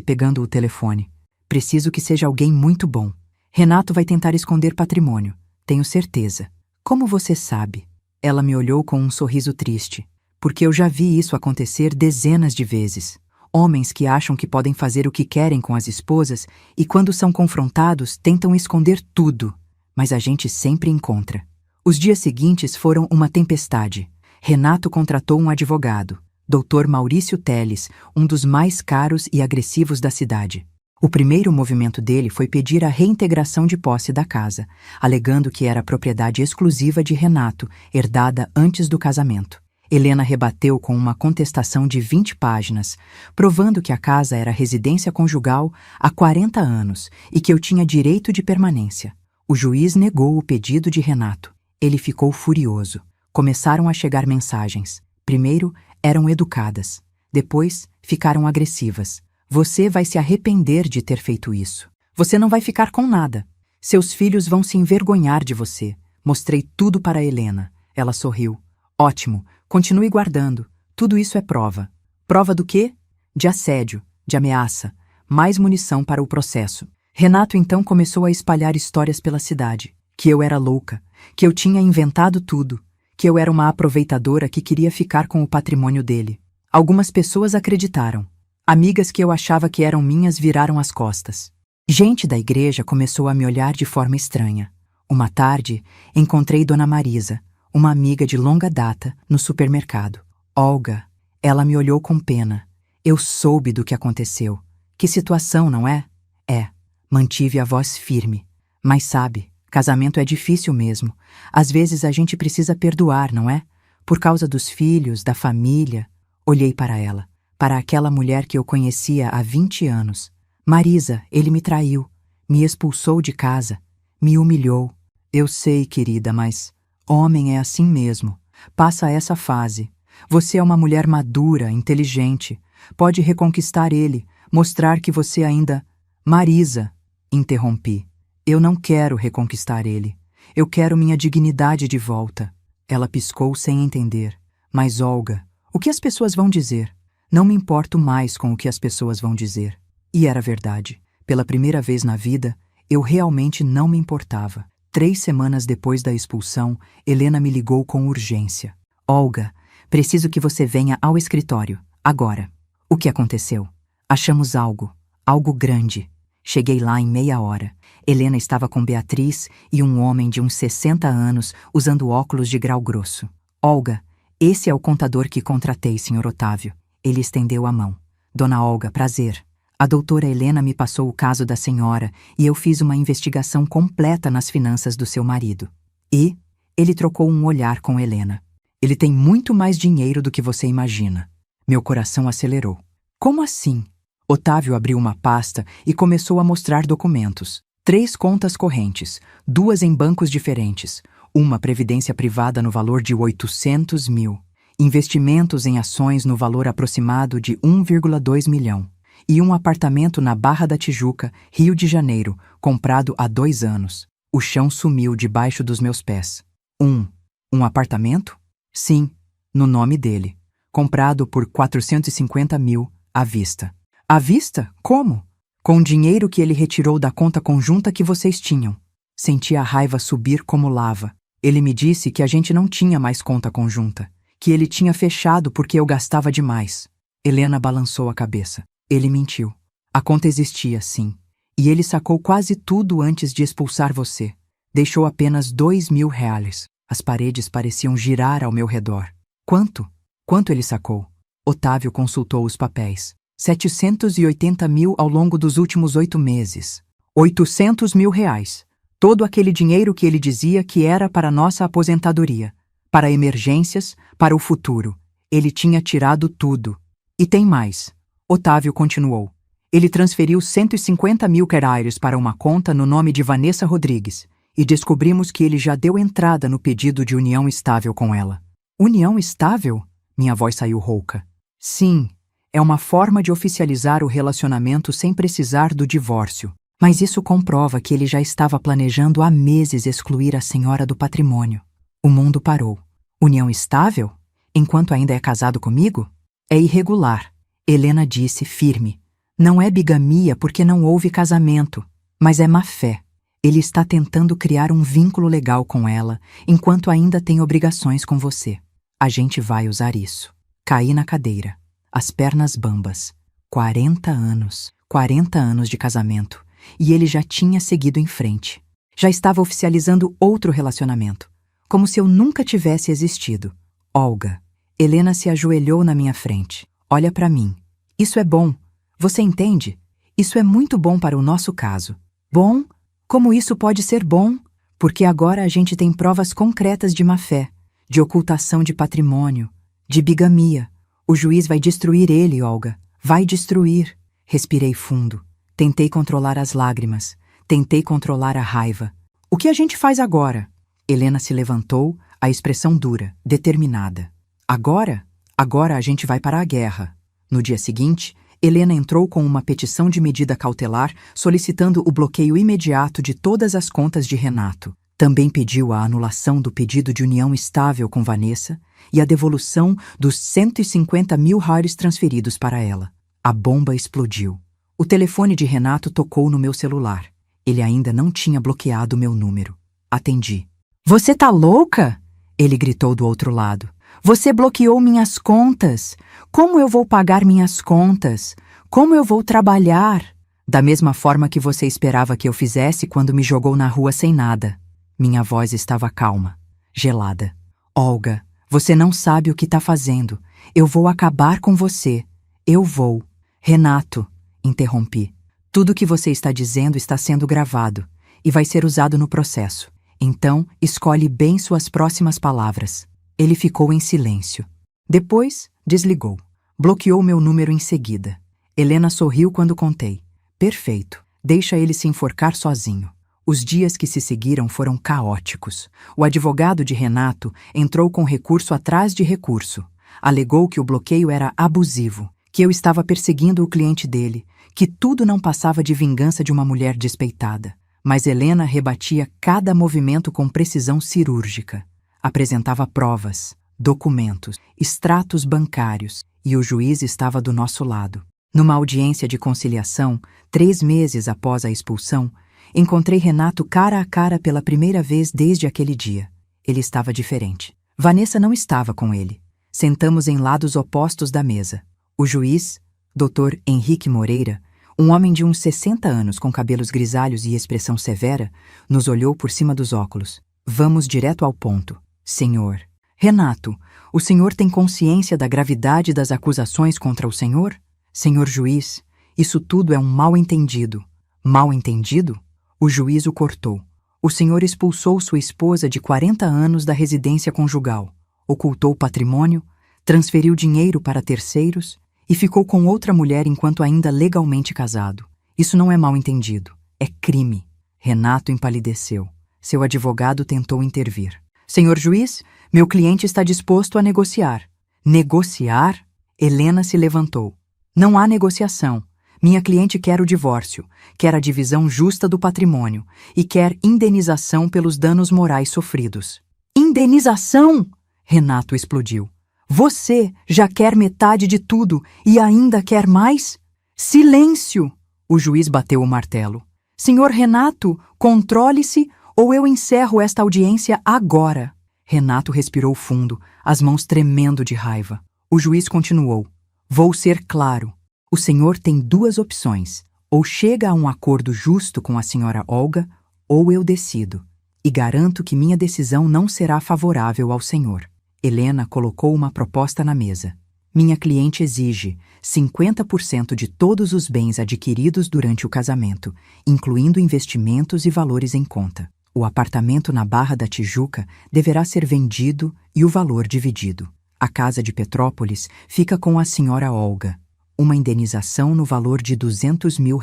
A: pegando o telefone. Preciso que seja alguém muito bom. Renato vai tentar esconder patrimônio. Tenho certeza. Como você sabe? Ela me olhou com um sorriso triste. Porque eu já vi isso acontecer dezenas de vezes. Homens que acham que podem fazer o que querem com as esposas e, quando são confrontados, tentam esconder tudo. Mas a gente sempre encontra. Os dias seguintes foram uma tempestade. Renato contratou um advogado, Dr. Maurício Teles, um dos mais caros e agressivos da cidade. O primeiro movimento dele foi pedir a reintegração de posse da casa, alegando que era propriedade exclusiva de Renato, herdada antes do casamento. Helena rebateu com uma contestação de 20 páginas, provando que a casa era residência conjugal há 40 anos e que eu tinha direito de permanência. O juiz negou o pedido de Renato. Ele ficou furioso. Começaram a chegar mensagens. Primeiro, eram educadas. Depois, ficaram agressivas. Você vai se arrepender de ter feito isso. Você não vai ficar com nada. Seus filhos vão se envergonhar de você. Mostrei tudo para Helena. Ela sorriu. Ótimo. Continue guardando. Tudo isso é prova. Prova do quê? De assédio, de ameaça. Mais munição para o processo. Renato então começou a espalhar histórias pela cidade. Que eu era louca. Que eu tinha inventado tudo. Que eu era uma aproveitadora que queria ficar com o patrimônio dele. Algumas pessoas acreditaram. Amigas que eu achava que eram minhas viraram as costas. Gente da igreja começou a me olhar de forma estranha. Uma tarde, encontrei Dona Marisa, uma amiga de longa data, no supermercado. Olga, ela me olhou com pena. Eu soube do que aconteceu. Que situação, não é? É. Mantive a voz firme. Mas sabe, casamento é difícil mesmo. Às vezes a gente precisa perdoar, não é? Por causa dos filhos, da família. Olhei para ela. Para aquela mulher que eu conhecia há 20 anos. Marisa, ele me traiu. Me expulsou de casa. Me humilhou. Eu sei, querida, mas homem é assim mesmo. Passa essa fase. Você é uma mulher madura, inteligente. Pode reconquistar ele, mostrar que você ainda... Marisa, interrompi. Eu não quero reconquistar ele. Eu quero minha dignidade de volta. Ela piscou sem entender. Mas, Olga, o que as pessoas vão dizer? Não me importo mais com o que as pessoas vão dizer. E era verdade. Pela primeira vez na vida, eu realmente não me importava. 3 semanas depois da expulsão, Helena me ligou com urgência. Olga, preciso que você venha ao escritório, agora. O que aconteceu? Achamos algo grande. Cheguei lá em meia hora. Helena estava com Beatriz e um homem de uns 60 anos usando óculos de grau grosso. Olga, esse é o contador que contratei, Sr. Otávio. Ele estendeu a mão. Dona Olga, prazer. A doutora Helena me passou o caso da senhora e eu fiz uma investigação completa nas finanças do seu marido. E ele trocou um olhar com Helena. Ele tem muito mais dinheiro do que você imagina. Meu coração acelerou. Como assim? Otávio abriu uma pasta e começou a mostrar documentos. 3 contas correntes, 2 em bancos diferentes, uma previdência privada no valor de 800 mil. Investimentos em ações no valor aproximado de 1,2 milhão e um apartamento na Barra da Tijuca, Rio de Janeiro, comprado há 2 anos. O chão sumiu debaixo dos meus pés. Um apartamento? Sim, no nome dele. Comprado por 450 mil à vista. À vista? Como? Com o dinheiro que ele retirou da conta conjunta que vocês tinham. Senti a raiva subir como lava. Ele me disse que a gente não tinha mais conta conjunta, que ele tinha fechado porque eu gastava demais. Helena balançou a cabeça. Ele mentiu. A conta existia, sim. E ele sacou quase tudo antes de expulsar você. Deixou apenas 2.000 reais. As paredes pareciam girar ao meu redor. Quanto? Quanto ele sacou? Otávio consultou os papéis. 780 mil ao longo dos últimos 8 meses. 800 mil reais. Todo aquele dinheiro que ele dizia que era para nossa aposentadoria. Para emergências, para o futuro. Ele tinha tirado tudo. E tem mais. Otávio continuou. Ele transferiu 150 mil reais para uma conta no nome de Vanessa Rodrigues. E descobrimos que ele já deu entrada no pedido de união estável com ela. União estável? Minha voz saiu rouca. Sim, é uma forma de oficializar o relacionamento sem precisar do divórcio. Mas isso comprova que ele já estava planejando há meses excluir a senhora do patrimônio. O mundo parou. União estável? Enquanto ainda é casado comigo? É irregular. Helena disse firme. Não é bigamia porque não houve casamento, mas é má-fé. Ele está tentando criar um vínculo legal com ela, enquanto ainda tem obrigações com você. A gente vai usar isso. Caí na cadeira. As pernas bambas. 40 anos. 40 anos de casamento. E ele já tinha seguido em frente. Já estava oficializando outro relacionamento. Como se eu nunca tivesse existido. Olga. Helena se ajoelhou na minha frente. Olha para mim. Isso é bom. Você entende? Isso é muito bom para o nosso caso. Bom? Como isso pode ser bom? Porque agora a gente tem provas concretas de má-fé, de ocultação de patrimônio, de bigamia. O juiz vai destruir ele, Olga. Vai destruir. Respirei fundo. Tentei controlar as lágrimas. Tentei controlar a raiva. O que a gente faz agora? Helena se levantou, a expressão dura, determinada. Agora? Agora a gente vai para a guerra. No dia seguinte, Helena entrou com uma petição de medida cautelar solicitando o bloqueio imediato de todas as contas de Renato. Também pediu a anulação do pedido de união estável com Vanessa e a devolução dos 150 mil reais transferidos para ela. A bomba explodiu. O telefone de Renato tocou no meu celular. Ele ainda não tinha bloqueado meu número. Atendi. Você tá louca? Ele gritou do outro lado. Você bloqueou minhas contas. Como eu vou pagar minhas contas? Como eu vou trabalhar? Da mesma forma que você esperava que eu fizesse quando me jogou na rua sem nada. Minha voz estava calma, gelada. Olga, você não sabe o que está fazendo. Eu vou acabar com você. Eu vou. Renato, interrompi. Tudo o que você está dizendo está sendo gravado e vai ser usado no processo. Então, escolhe bem suas próximas palavras. Ele ficou em silêncio. Depois, desligou. Bloqueou meu número em seguida. Helena sorriu quando contei. Perfeito. Deixa ele se enforcar sozinho. Os dias que se seguiram foram caóticos. O advogado de Renato entrou com recurso atrás de recurso. Alegou que o bloqueio era abusivo, que eu estava perseguindo o cliente dele, que tudo não passava de vingança de uma mulher despeitada. Mas Helena rebatia cada movimento com precisão cirúrgica. Apresentava provas, documentos, extratos bancários, e o juiz estava do nosso lado. Numa audiência de conciliação, 3 meses após a expulsão, encontrei Renato cara a cara pela primeira vez desde aquele dia. Ele estava diferente. Vanessa não estava com ele. Sentamos em lados opostos da mesa. O juiz, Dr. Henrique Moreira, um homem de uns 60 anos com cabelos grisalhos e expressão severa, nos olhou por cima dos óculos. Vamos direto ao ponto. Senhor. Renato, o senhor tem consciência da gravidade das acusações contra o senhor? Senhor juiz, isso tudo é um mal-entendido. Mal-entendido? O juiz o cortou. O senhor expulsou sua esposa de 40 anos da residência conjugal, ocultou patrimônio, transferiu dinheiro para terceiros e ficou com outra mulher enquanto ainda legalmente casado. Isso não é mal-entendido, é crime. Renato empalideceu. Seu advogado tentou intervir. Senhor juiz, meu cliente está disposto a negociar. Negociar? Helena se levantou. Não há negociação. Minha cliente quer o divórcio, quer a divisão justa do patrimônio e quer indenização pelos danos morais sofridos. Indenização! Renato explodiu. Você já quer metade de tudo e ainda quer mais? Silêncio! O juiz bateu o martelo. Senhor Renato, controle-se ou eu encerro esta audiência agora. Renato respirou fundo, as mãos tremendo de raiva. O juiz continuou. Vou ser claro. O senhor tem duas opções. Ou chega a um acordo justo com a senhora Olga, ou eu decido. E garanto que minha decisão não será favorável ao senhor. Helena colocou uma proposta na mesa. Minha cliente exige 50% de todos os bens adquiridos durante o casamento, incluindo investimentos e valores em conta. O apartamento na Barra da Tijuca deverá ser vendido e o valor dividido. A casa de Petrópolis fica com a senhora Olga. Uma indenização no valor de R$200 mil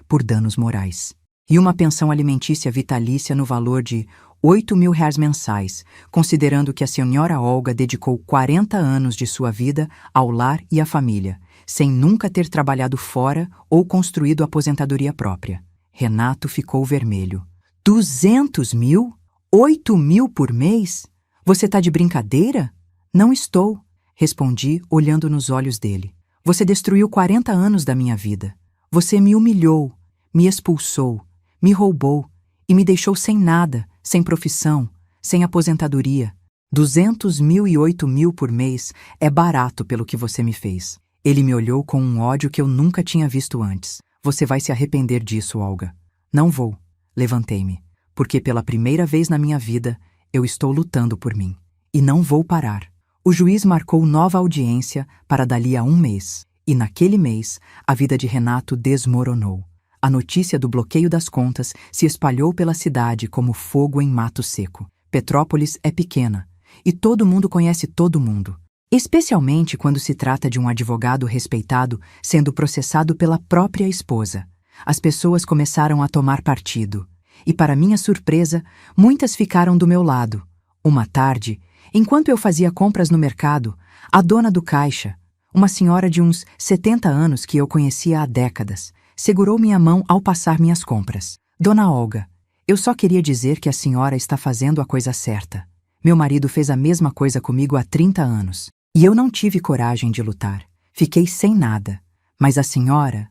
A: por danos morais. E uma pensão alimentícia vitalícia no valor de R$8 mil mensais, considerando que a senhora Olga dedicou 40 anos de sua vida ao lar e à família, sem nunca ter trabalhado fora ou construído aposentadoria própria. Renato ficou vermelho. 200 mil? 8 mil por mês? Você tá de brincadeira? Não estou, respondi, olhando nos olhos dele. Você destruiu 40 anos da minha vida. Você me humilhou, me expulsou, me roubou e me deixou sem nada, sem profissão, sem aposentadoria. 200 mil e 8 mil por mês é barato pelo que você me fez. Ele me olhou com um ódio que eu nunca tinha visto antes. Você vai se arrepender disso, Olga. Não vou. Levantei-me, porque pela primeira vez na minha vida eu estou lutando por mim. E não vou parar. O juiz marcou nova audiência para dali a um mês. E naquele mês, a vida de Renato desmoronou. A notícia do bloqueio das contas se espalhou pela cidade como fogo em mato seco. Petrópolis é pequena, e todo mundo conhece todo mundo. Especialmente quando se trata de um advogado respeitado sendo processado pela própria esposa. As pessoas começaram a tomar partido. E para minha surpresa, muitas ficaram do meu lado. Uma tarde, enquanto eu fazia compras no mercado, a dona do caixa, uma senhora de uns 70 anos que eu conhecia há décadas, segurou minha mão ao passar minhas compras. Dona Olga, eu só queria dizer que a senhora está fazendo a coisa certa. Meu marido fez a mesma coisa comigo há 30 anos. E eu não tive coragem de lutar. Fiquei sem nada. Mas a senhora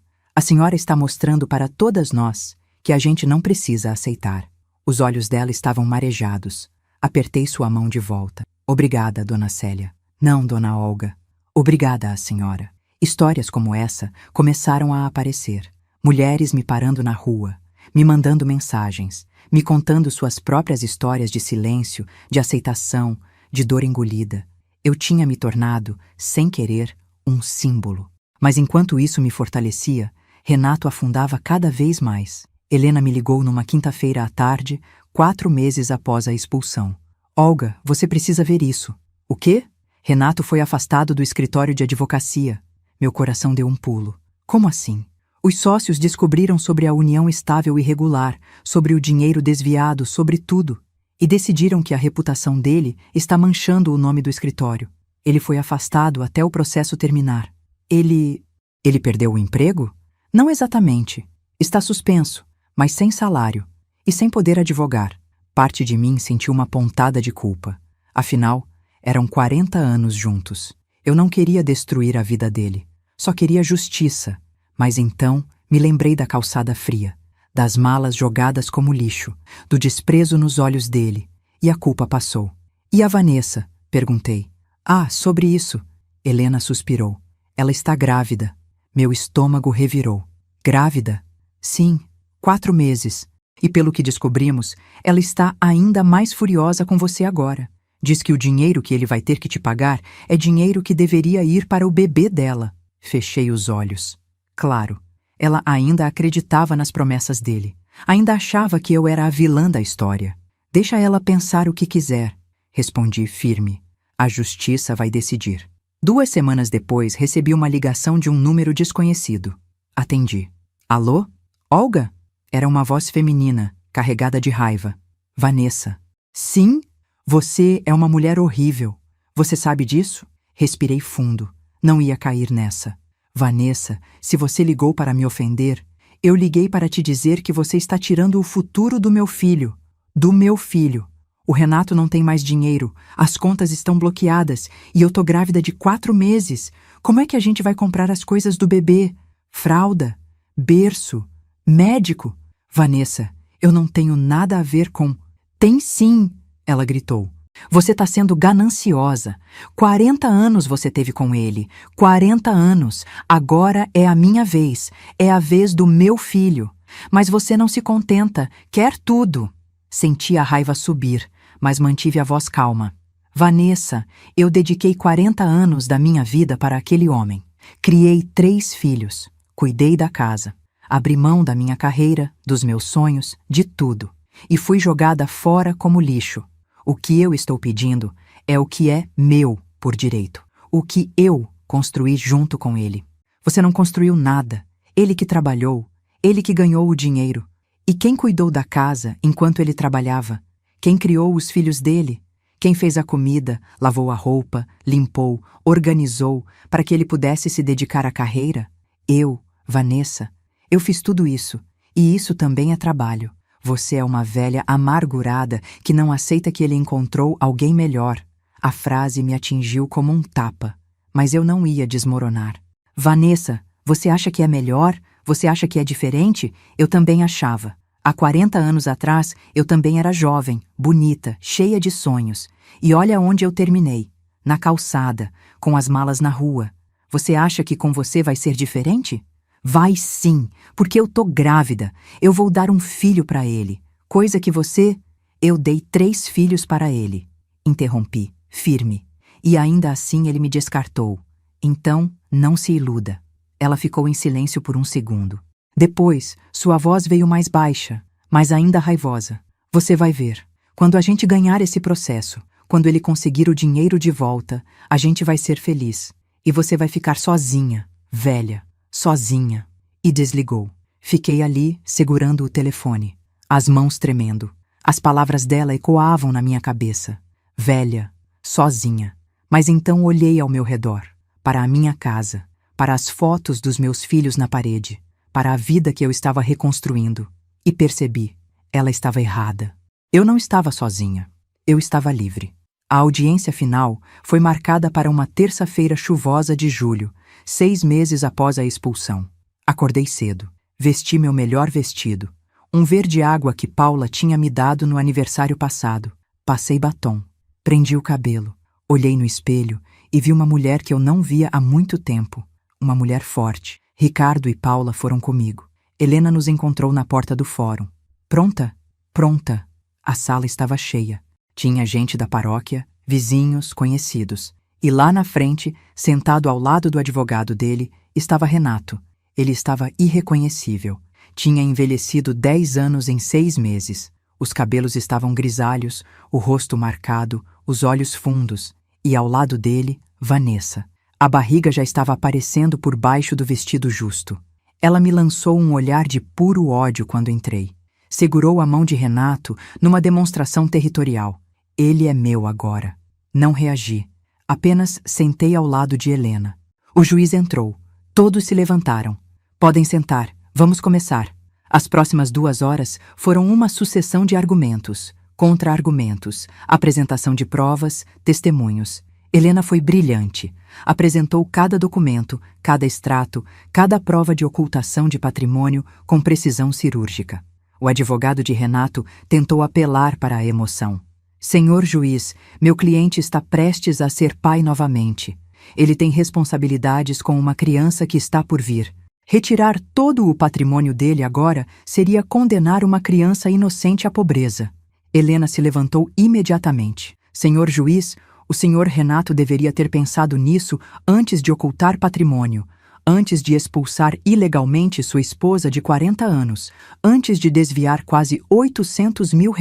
A: está mostrando para todas nós que a gente não precisa aceitar. Os olhos dela estavam marejados. Apertei sua mão de volta. Obrigada, dona Célia. Não, dona Olga. Obrigada à senhora. Histórias como essa começaram a aparecer. Mulheres me parando na rua, me mandando mensagens, me contando suas próprias histórias de silêncio, de aceitação, de dor engolida. Eu tinha me tornado, sem querer, um símbolo. Mas enquanto isso me fortalecia, Renato afundava cada vez mais. Helena me ligou numa quinta-feira à tarde, 4 meses após a expulsão. Olga, você precisa ver isso. O quê? Renato foi afastado do escritório de advocacia. Meu coração deu um pulo. Como assim? Os sócios descobriram sobre a união estável e regular, sobre o dinheiro desviado, sobre tudo. E decidiram que a reputação dele está manchando o nome do escritório. Ele foi afastado até o processo terminar. Ele perdeu o emprego? Não exatamente. Está suspenso, mas sem salário e sem poder advogar. Parte de mim sentiu uma pontada de culpa. Afinal, eram 40 anos juntos. Eu não queria destruir a vida dele. Só queria justiça. Mas então me lembrei da calçada fria, das malas jogadas como lixo, do desprezo nos olhos dele, e a culpa passou. E a Vanessa? Perguntei. Ah, sobre isso. Helena suspirou. Ela está grávida. Meu estômago revirou. Grávida? Sim, 4 meses. E pelo que descobrimos, ela está ainda mais furiosa com você agora. Diz que o dinheiro que ele vai ter que te pagar é dinheiro que deveria ir para o bebê dela. Fechei os olhos. Claro, ela ainda acreditava nas promessas dele. Ainda achava que eu era a vilã da história. Deixa ela pensar o que quiser, respondi firme. A justiça vai decidir. 2 semanas depois, recebi uma ligação de um número desconhecido. Atendi. Alô? Olga? Era uma voz feminina, carregada de raiva. Vanessa. Sim? Você é uma mulher horrível. Você sabe disso? Respirei fundo. Não ia cair nessa. Vanessa, se você ligou para me ofender, eu liguei para te dizer que você está tirando o futuro do meu filho. Do meu filho. O Renato não tem mais dinheiro, as contas estão bloqueadas e eu tô grávida de 4 meses. Como é que a gente vai comprar as coisas do bebê? Fralda, berço, médico? Vanessa, eu não tenho nada a ver com... Tem sim, ela gritou. Você tá sendo gananciosa. 40 anos você teve com ele. 40 anos. Agora é a minha vez. É a vez do meu filho. Mas você não se contenta. Quer tudo. Senti a raiva subir, mas mantive a voz calma. Vanessa, eu dediquei 40 anos da minha vida para aquele homem. Criei 3 filhos. Cuidei da casa. Abri mão da minha carreira, dos meus sonhos, de tudo. E fui jogada fora como lixo. O que eu estou pedindo é o que é meu por direito. O que eu construí junto com ele. Você não construiu nada. Ele que trabalhou. Ele que ganhou o dinheiro. E quem cuidou da casa enquanto ele trabalhava? Quem criou os filhos dele? Quem fez a comida, lavou a roupa, limpou, organizou para que ele pudesse se dedicar à carreira? Eu, Vanessa. Eu fiz tudo isso. E isso também é trabalho. Você é uma velha amargurada que não aceita que ele encontrou alguém melhor. A frase me atingiu como um tapa, mas eu não ia desmoronar. Vanessa, você acha que é melhor? Você acha que é diferente? Eu também achava. Há 40 anos atrás, eu também era jovem, bonita, cheia de sonhos. E olha onde eu terminei. Na calçada, com as malas na rua. Você acha que com você vai ser diferente? Vai sim, porque eu tô grávida. Eu vou dar um filho para ele. Coisa que você... Eu dei 3 filhos para ele. Interrompi, firme. E ainda assim ele me descartou. Então, não se iluda. Ela ficou em silêncio por um segundo. Depois, sua voz veio mais baixa, mas ainda raivosa. Você vai ver. Quando a gente ganhar esse processo, quando ele conseguir o dinheiro de volta, a gente vai ser feliz. E você vai ficar sozinha, velha. Sozinha. E desligou. Fiquei ali, segurando o telefone, as mãos tremendo. As palavras dela ecoavam na minha cabeça. Velha, sozinha. Mas então olhei ao meu redor, para a minha casa, para as fotos dos meus filhos na parede, para a vida que eu estava reconstruindo. E percebi, ela estava errada. Eu não estava sozinha. Eu estava livre. A audiência final foi marcada para uma terça-feira chuvosa de julho, 6 meses após a expulsão. Acordei cedo. Vesti meu melhor vestido. Um verde água que Paula tinha me dado no aniversário passado. Passei batom. Prendi o cabelo. Olhei no espelho e vi uma mulher que eu não via há muito tempo. Uma mulher forte. Ricardo e Paula foram comigo. Helena nos encontrou na porta do fórum. Pronta? Pronta. A sala estava cheia. Tinha gente da paróquia, vizinhos, conhecidos. E lá na frente, sentado ao lado do advogado dele, estava Renato. Ele estava irreconhecível. Tinha envelhecido 10 anos em 6 meses. Os cabelos estavam grisalhos, o rosto marcado, os olhos fundos. E ao lado dele, Vanessa. A barriga já estava aparecendo por baixo do vestido justo. Ela me lançou um olhar de puro ódio quando entrei. Segurou a mão de Renato numa demonstração territorial. Ele é meu agora. Não reagi. Apenas sentei ao lado de Helena. O juiz entrou. Todos se levantaram. Podem sentar. Vamos começar. As próximas 2 horas foram uma sucessão de argumentos, contra-argumentos, apresentação de provas, testemunhos. Helena foi brilhante. Apresentou cada documento, cada extrato, cada prova de ocultação de patrimônio com precisão cirúrgica. O advogado de Renato tentou apelar para a emoção. Senhor juiz, meu cliente está prestes a ser pai novamente. Ele tem responsabilidades com uma criança que está por vir. Retirar todo o patrimônio dele agora seria condenar uma criança inocente à pobreza. Helena se levantou imediatamente. Senhor juiz, o senhor Renato deveria ter pensado nisso antes de ocultar patrimônio, antes de expulsar ilegalmente sua esposa de 40 anos, antes de desviar quase R$800 mil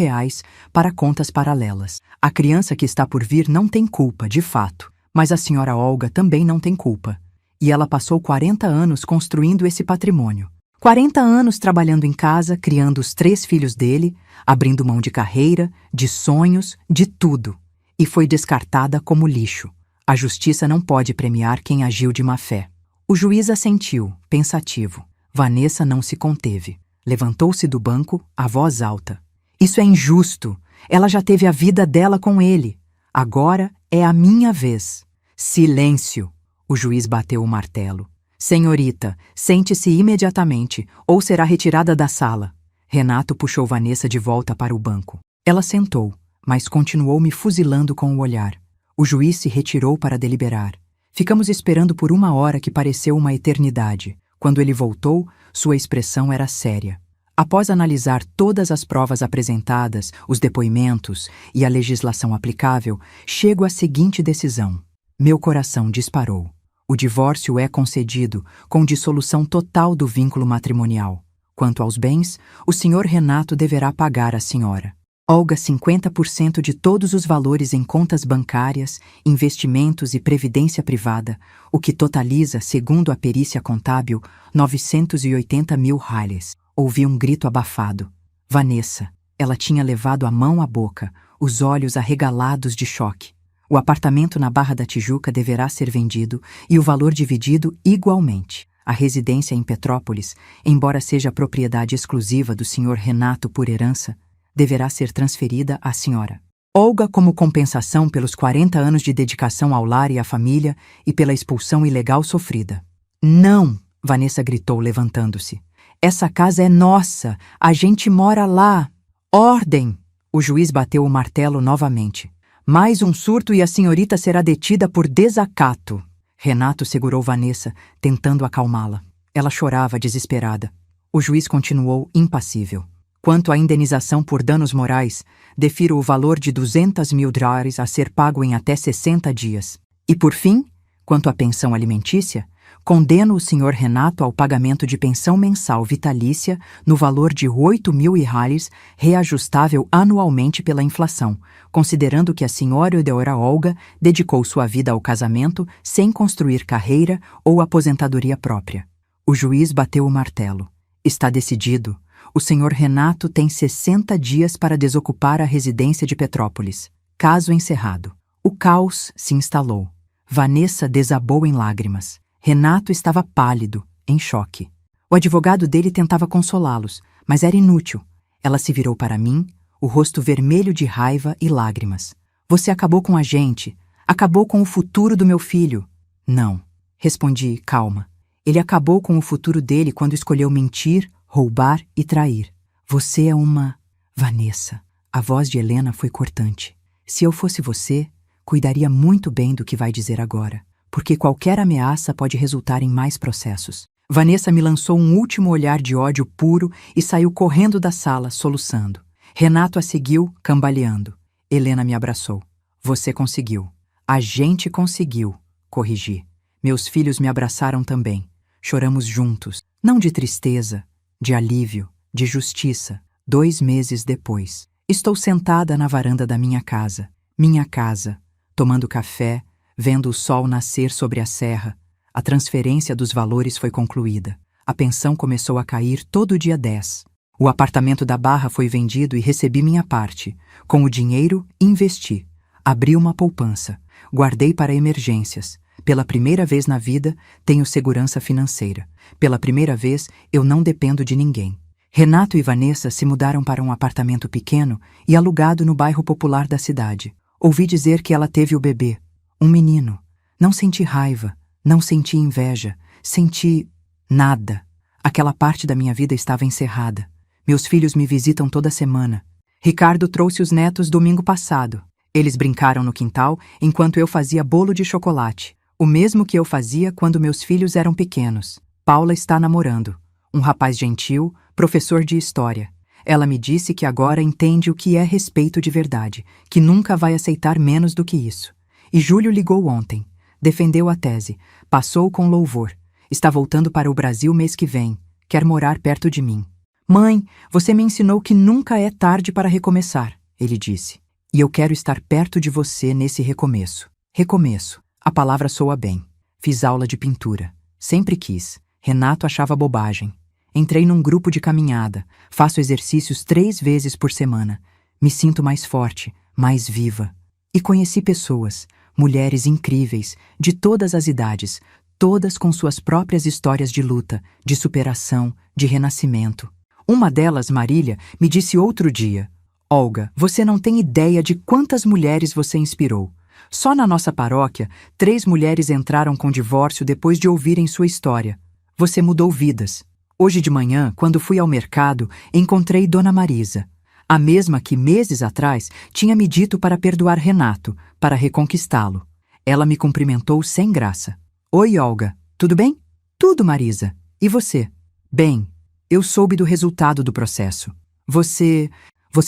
A: para contas paralelas. A criança que está por vir não tem culpa, de fato, mas a senhora Olga também não tem culpa. E ela passou 40 anos construindo esse patrimônio. 40 anos trabalhando em casa, criando os 3 filhos dele, abrindo mão de carreira, de sonhos, de tudo. E foi descartada como lixo. A justiça não pode premiar quem agiu de má fé. O juiz assentiu, pensativo. Vanessa não se conteve. Levantou-se do banco, a voz alta. Isso é injusto. Ela já teve a vida dela com ele. Agora é a minha vez. Silêncio! O juiz bateu o martelo. Senhorita, sente-se imediatamente, ou será retirada da sala. Renato puxou Vanessa de volta para o banco. Ela sentou, mas continuou me fuzilando com o olhar. O juiz se retirou para deliberar. Ficamos esperando por 1 hora que pareceu uma eternidade. Quando ele voltou, sua expressão era séria. Após analisar todas as provas apresentadas, os depoimentos e a legislação aplicável, chego à seguinte decisão. Meu coração disparou. O divórcio é concedido, com dissolução total do vínculo matrimonial. Quanto aos bens, o senhor Renato deverá pagar à senhora. Olga 50% de todos os valores em contas bancárias, investimentos e previdência privada, o que totaliza, segundo a perícia contábil, 980 mil reais. Ouvi um grito abafado. Vanessa. Ela tinha levado a mão à boca, os olhos arregalados de choque. O apartamento na Barra da Tijuca deverá ser vendido e o valor dividido igualmente. A residência em Petrópolis, embora seja propriedade exclusiva do senhor Renato por herança, deverá ser transferida à senhora. Olga como compensação pelos 40 anos de dedicação ao lar e à família e pela expulsão ilegal sofrida. Não! Vanessa gritou levantando-se. Essa casa é nossa! A gente mora lá! Ordem! O juiz bateu o martelo novamente. Mais um surto e a senhorita será detida por desacato. Renato segurou Vanessa, tentando acalmá-la. Ela chorava desesperada. O juiz continuou impassível. Quanto à indenização por danos morais, defiro o valor de 200 mil reais a ser pago em até 60 dias. E por fim, quanto à pensão alimentícia, condeno o senhor Renato ao pagamento de pensão mensal vitalícia no valor de 8 mil reais, reajustável anualmente pela inflação, considerando que a senhora Eudora Olga dedicou sua vida ao casamento sem construir carreira ou aposentadoria própria. O juiz bateu o martelo. Está decidido. O senhor Renato tem 60 dias para desocupar a residência de Petrópolis. Caso encerrado. O caos se instalou. Vanessa desabou em lágrimas. Renato estava pálido, em choque. O advogado dele tentava consolá-los, mas era inútil. Ela se virou para mim, o rosto vermelho de raiva e lágrimas. Você acabou com a gente. Acabou com o futuro do meu filho. Não, respondi, calma. Ele acabou com o futuro dele quando escolheu mentir, roubar e trair. Você é uma... Vanessa. A voz de Helena foi cortante. Se eu fosse você, cuidaria muito bem do que vai dizer agora, porque qualquer ameaça pode resultar em mais processos. Vanessa me lançou um último olhar de ódio puro e saiu correndo da sala, soluçando. Renato a seguiu, cambaleando. Helena me abraçou. Você conseguiu. A gente conseguiu, corrigi. Meus filhos me abraçaram também. Choramos juntos, não de tristeza, de alívio, de justiça. 2 meses depois, estou sentada na varanda da minha casa, tomando café, vendo o sol nascer sobre a serra. A transferência dos valores foi concluída. A pensão começou a cair todo dia 10. O apartamento da Barra foi vendido e recebi minha parte. Com o dinheiro, investi. Abri uma poupança. Guardei para emergências. Pela primeira vez na vida, tenho segurança financeira. Pela primeira vez, eu não dependo de ninguém. Renato e Vanessa se mudaram para um apartamento pequeno e alugado no bairro popular da cidade. Ouvi dizer que ela teve o bebê. Um menino. Não senti raiva. Não senti inveja. Senti... nada. Aquela parte da minha vida estava encerrada. Meus filhos me visitam toda semana. Ricardo trouxe os netos domingo passado. Eles brincaram no quintal enquanto eu fazia bolo de chocolate. O mesmo que eu fazia quando meus filhos eram pequenos. Paula está namorando. Um rapaz gentil, professor de história. Ela me disse que agora entende o que é respeito de verdade, que nunca vai aceitar menos do que isso. E Júlio ligou ontem. Defendeu a tese. Passou com louvor. Está voltando para o Brasil mês que vem. Quer morar perto de mim. Mãe, você me ensinou que nunca é tarde para recomeçar, ele disse. E eu quero estar perto de você nesse recomeço. Recomeço. A palavra soa bem. Fiz aula de pintura. Sempre quis. Renato achava bobagem. Entrei num grupo de caminhada. Faço exercícios 3 vezes por semana. Me sinto mais forte, mais viva. E conheci pessoas, mulheres incríveis, de todas as idades, todas com suas próprias histórias de luta, de superação, de renascimento. Uma delas, Marília, me disse outro dia: Olga, você não tem ideia de quantas mulheres você inspirou. Só na nossa paróquia, 3 mulheres entraram com divórcio depois de ouvirem sua história. Você mudou vidas. Hoje de manhã, quando fui ao mercado, encontrei Dona Marisa, a mesma que meses atrás tinha me dito para perdoar Renato, para reconquistá-lo. Ela me cumprimentou sem graça. Oi, Olga, tudo bem? Tudo, Marisa. E você? Bem, eu soube do resultado do processo. Você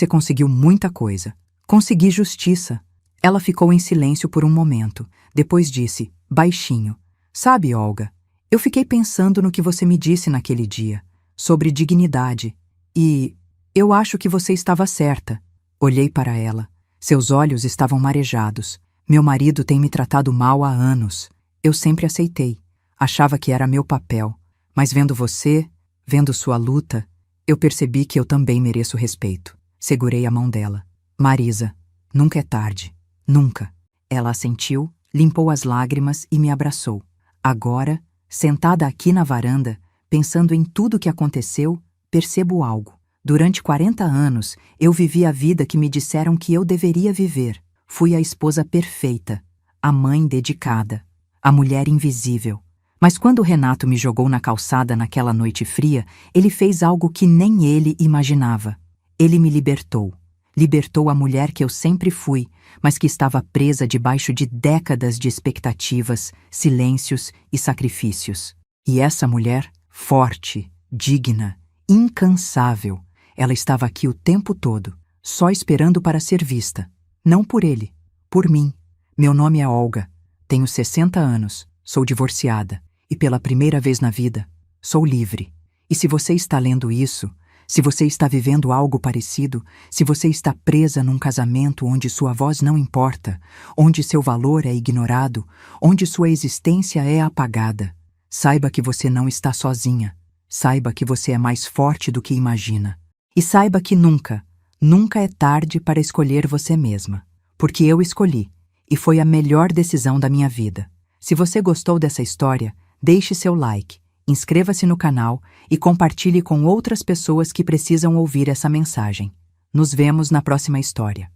A: conseguiu muita coisa. Consegui justiça. Ela ficou em silêncio por um momento. Depois disse, baixinho. Sabe, Olga, eu fiquei pensando no que você me disse naquele dia, sobre dignidade. E eu acho que você estava certa. Olhei para ela. Seus olhos estavam marejados. Meu marido tem me tratado mal há anos. Eu sempre aceitei. Achava que era meu papel. Mas vendo você, vendo sua luta, eu percebi que eu também mereço respeito. Segurei a mão dela. Marisa, nunca é tarde. Nunca. Ela assentiu, limpou as lágrimas e me abraçou. Agora, sentada aqui na varanda, pensando em tudo o que aconteceu, percebo algo. Durante 40 anos, eu vivi a vida que me disseram que eu deveria viver. Fui a esposa perfeita, a mãe dedicada, a mulher invisível. Mas quando Renato me jogou na calçada naquela noite fria, ele fez algo que nem ele imaginava. Ele me libertou. Libertou a mulher que eu sempre fui, mas que estava presa debaixo de décadas de expectativas, silêncios e sacrifícios. E essa mulher, forte, digna, incansável, ela estava aqui o tempo todo, só esperando para ser vista. Não por ele, por mim. Meu nome é Olga, tenho 60 anos, sou divorciada e pela primeira vez na vida, sou livre. E se você está lendo isso, se você está vivendo algo parecido, se você está presa num casamento onde sua voz não importa, onde seu valor é ignorado, onde sua existência é apagada, saiba que você não está sozinha. Saiba que você é mais forte do que imagina. E saiba que nunca, nunca é tarde para escolher você mesma. Porque eu escolhi, e foi a melhor decisão da minha vida. Se você gostou dessa história, deixe seu like, inscreva-se no canal e compartilhe com outras pessoas que precisam ouvir essa mensagem. Nos vemos na próxima história.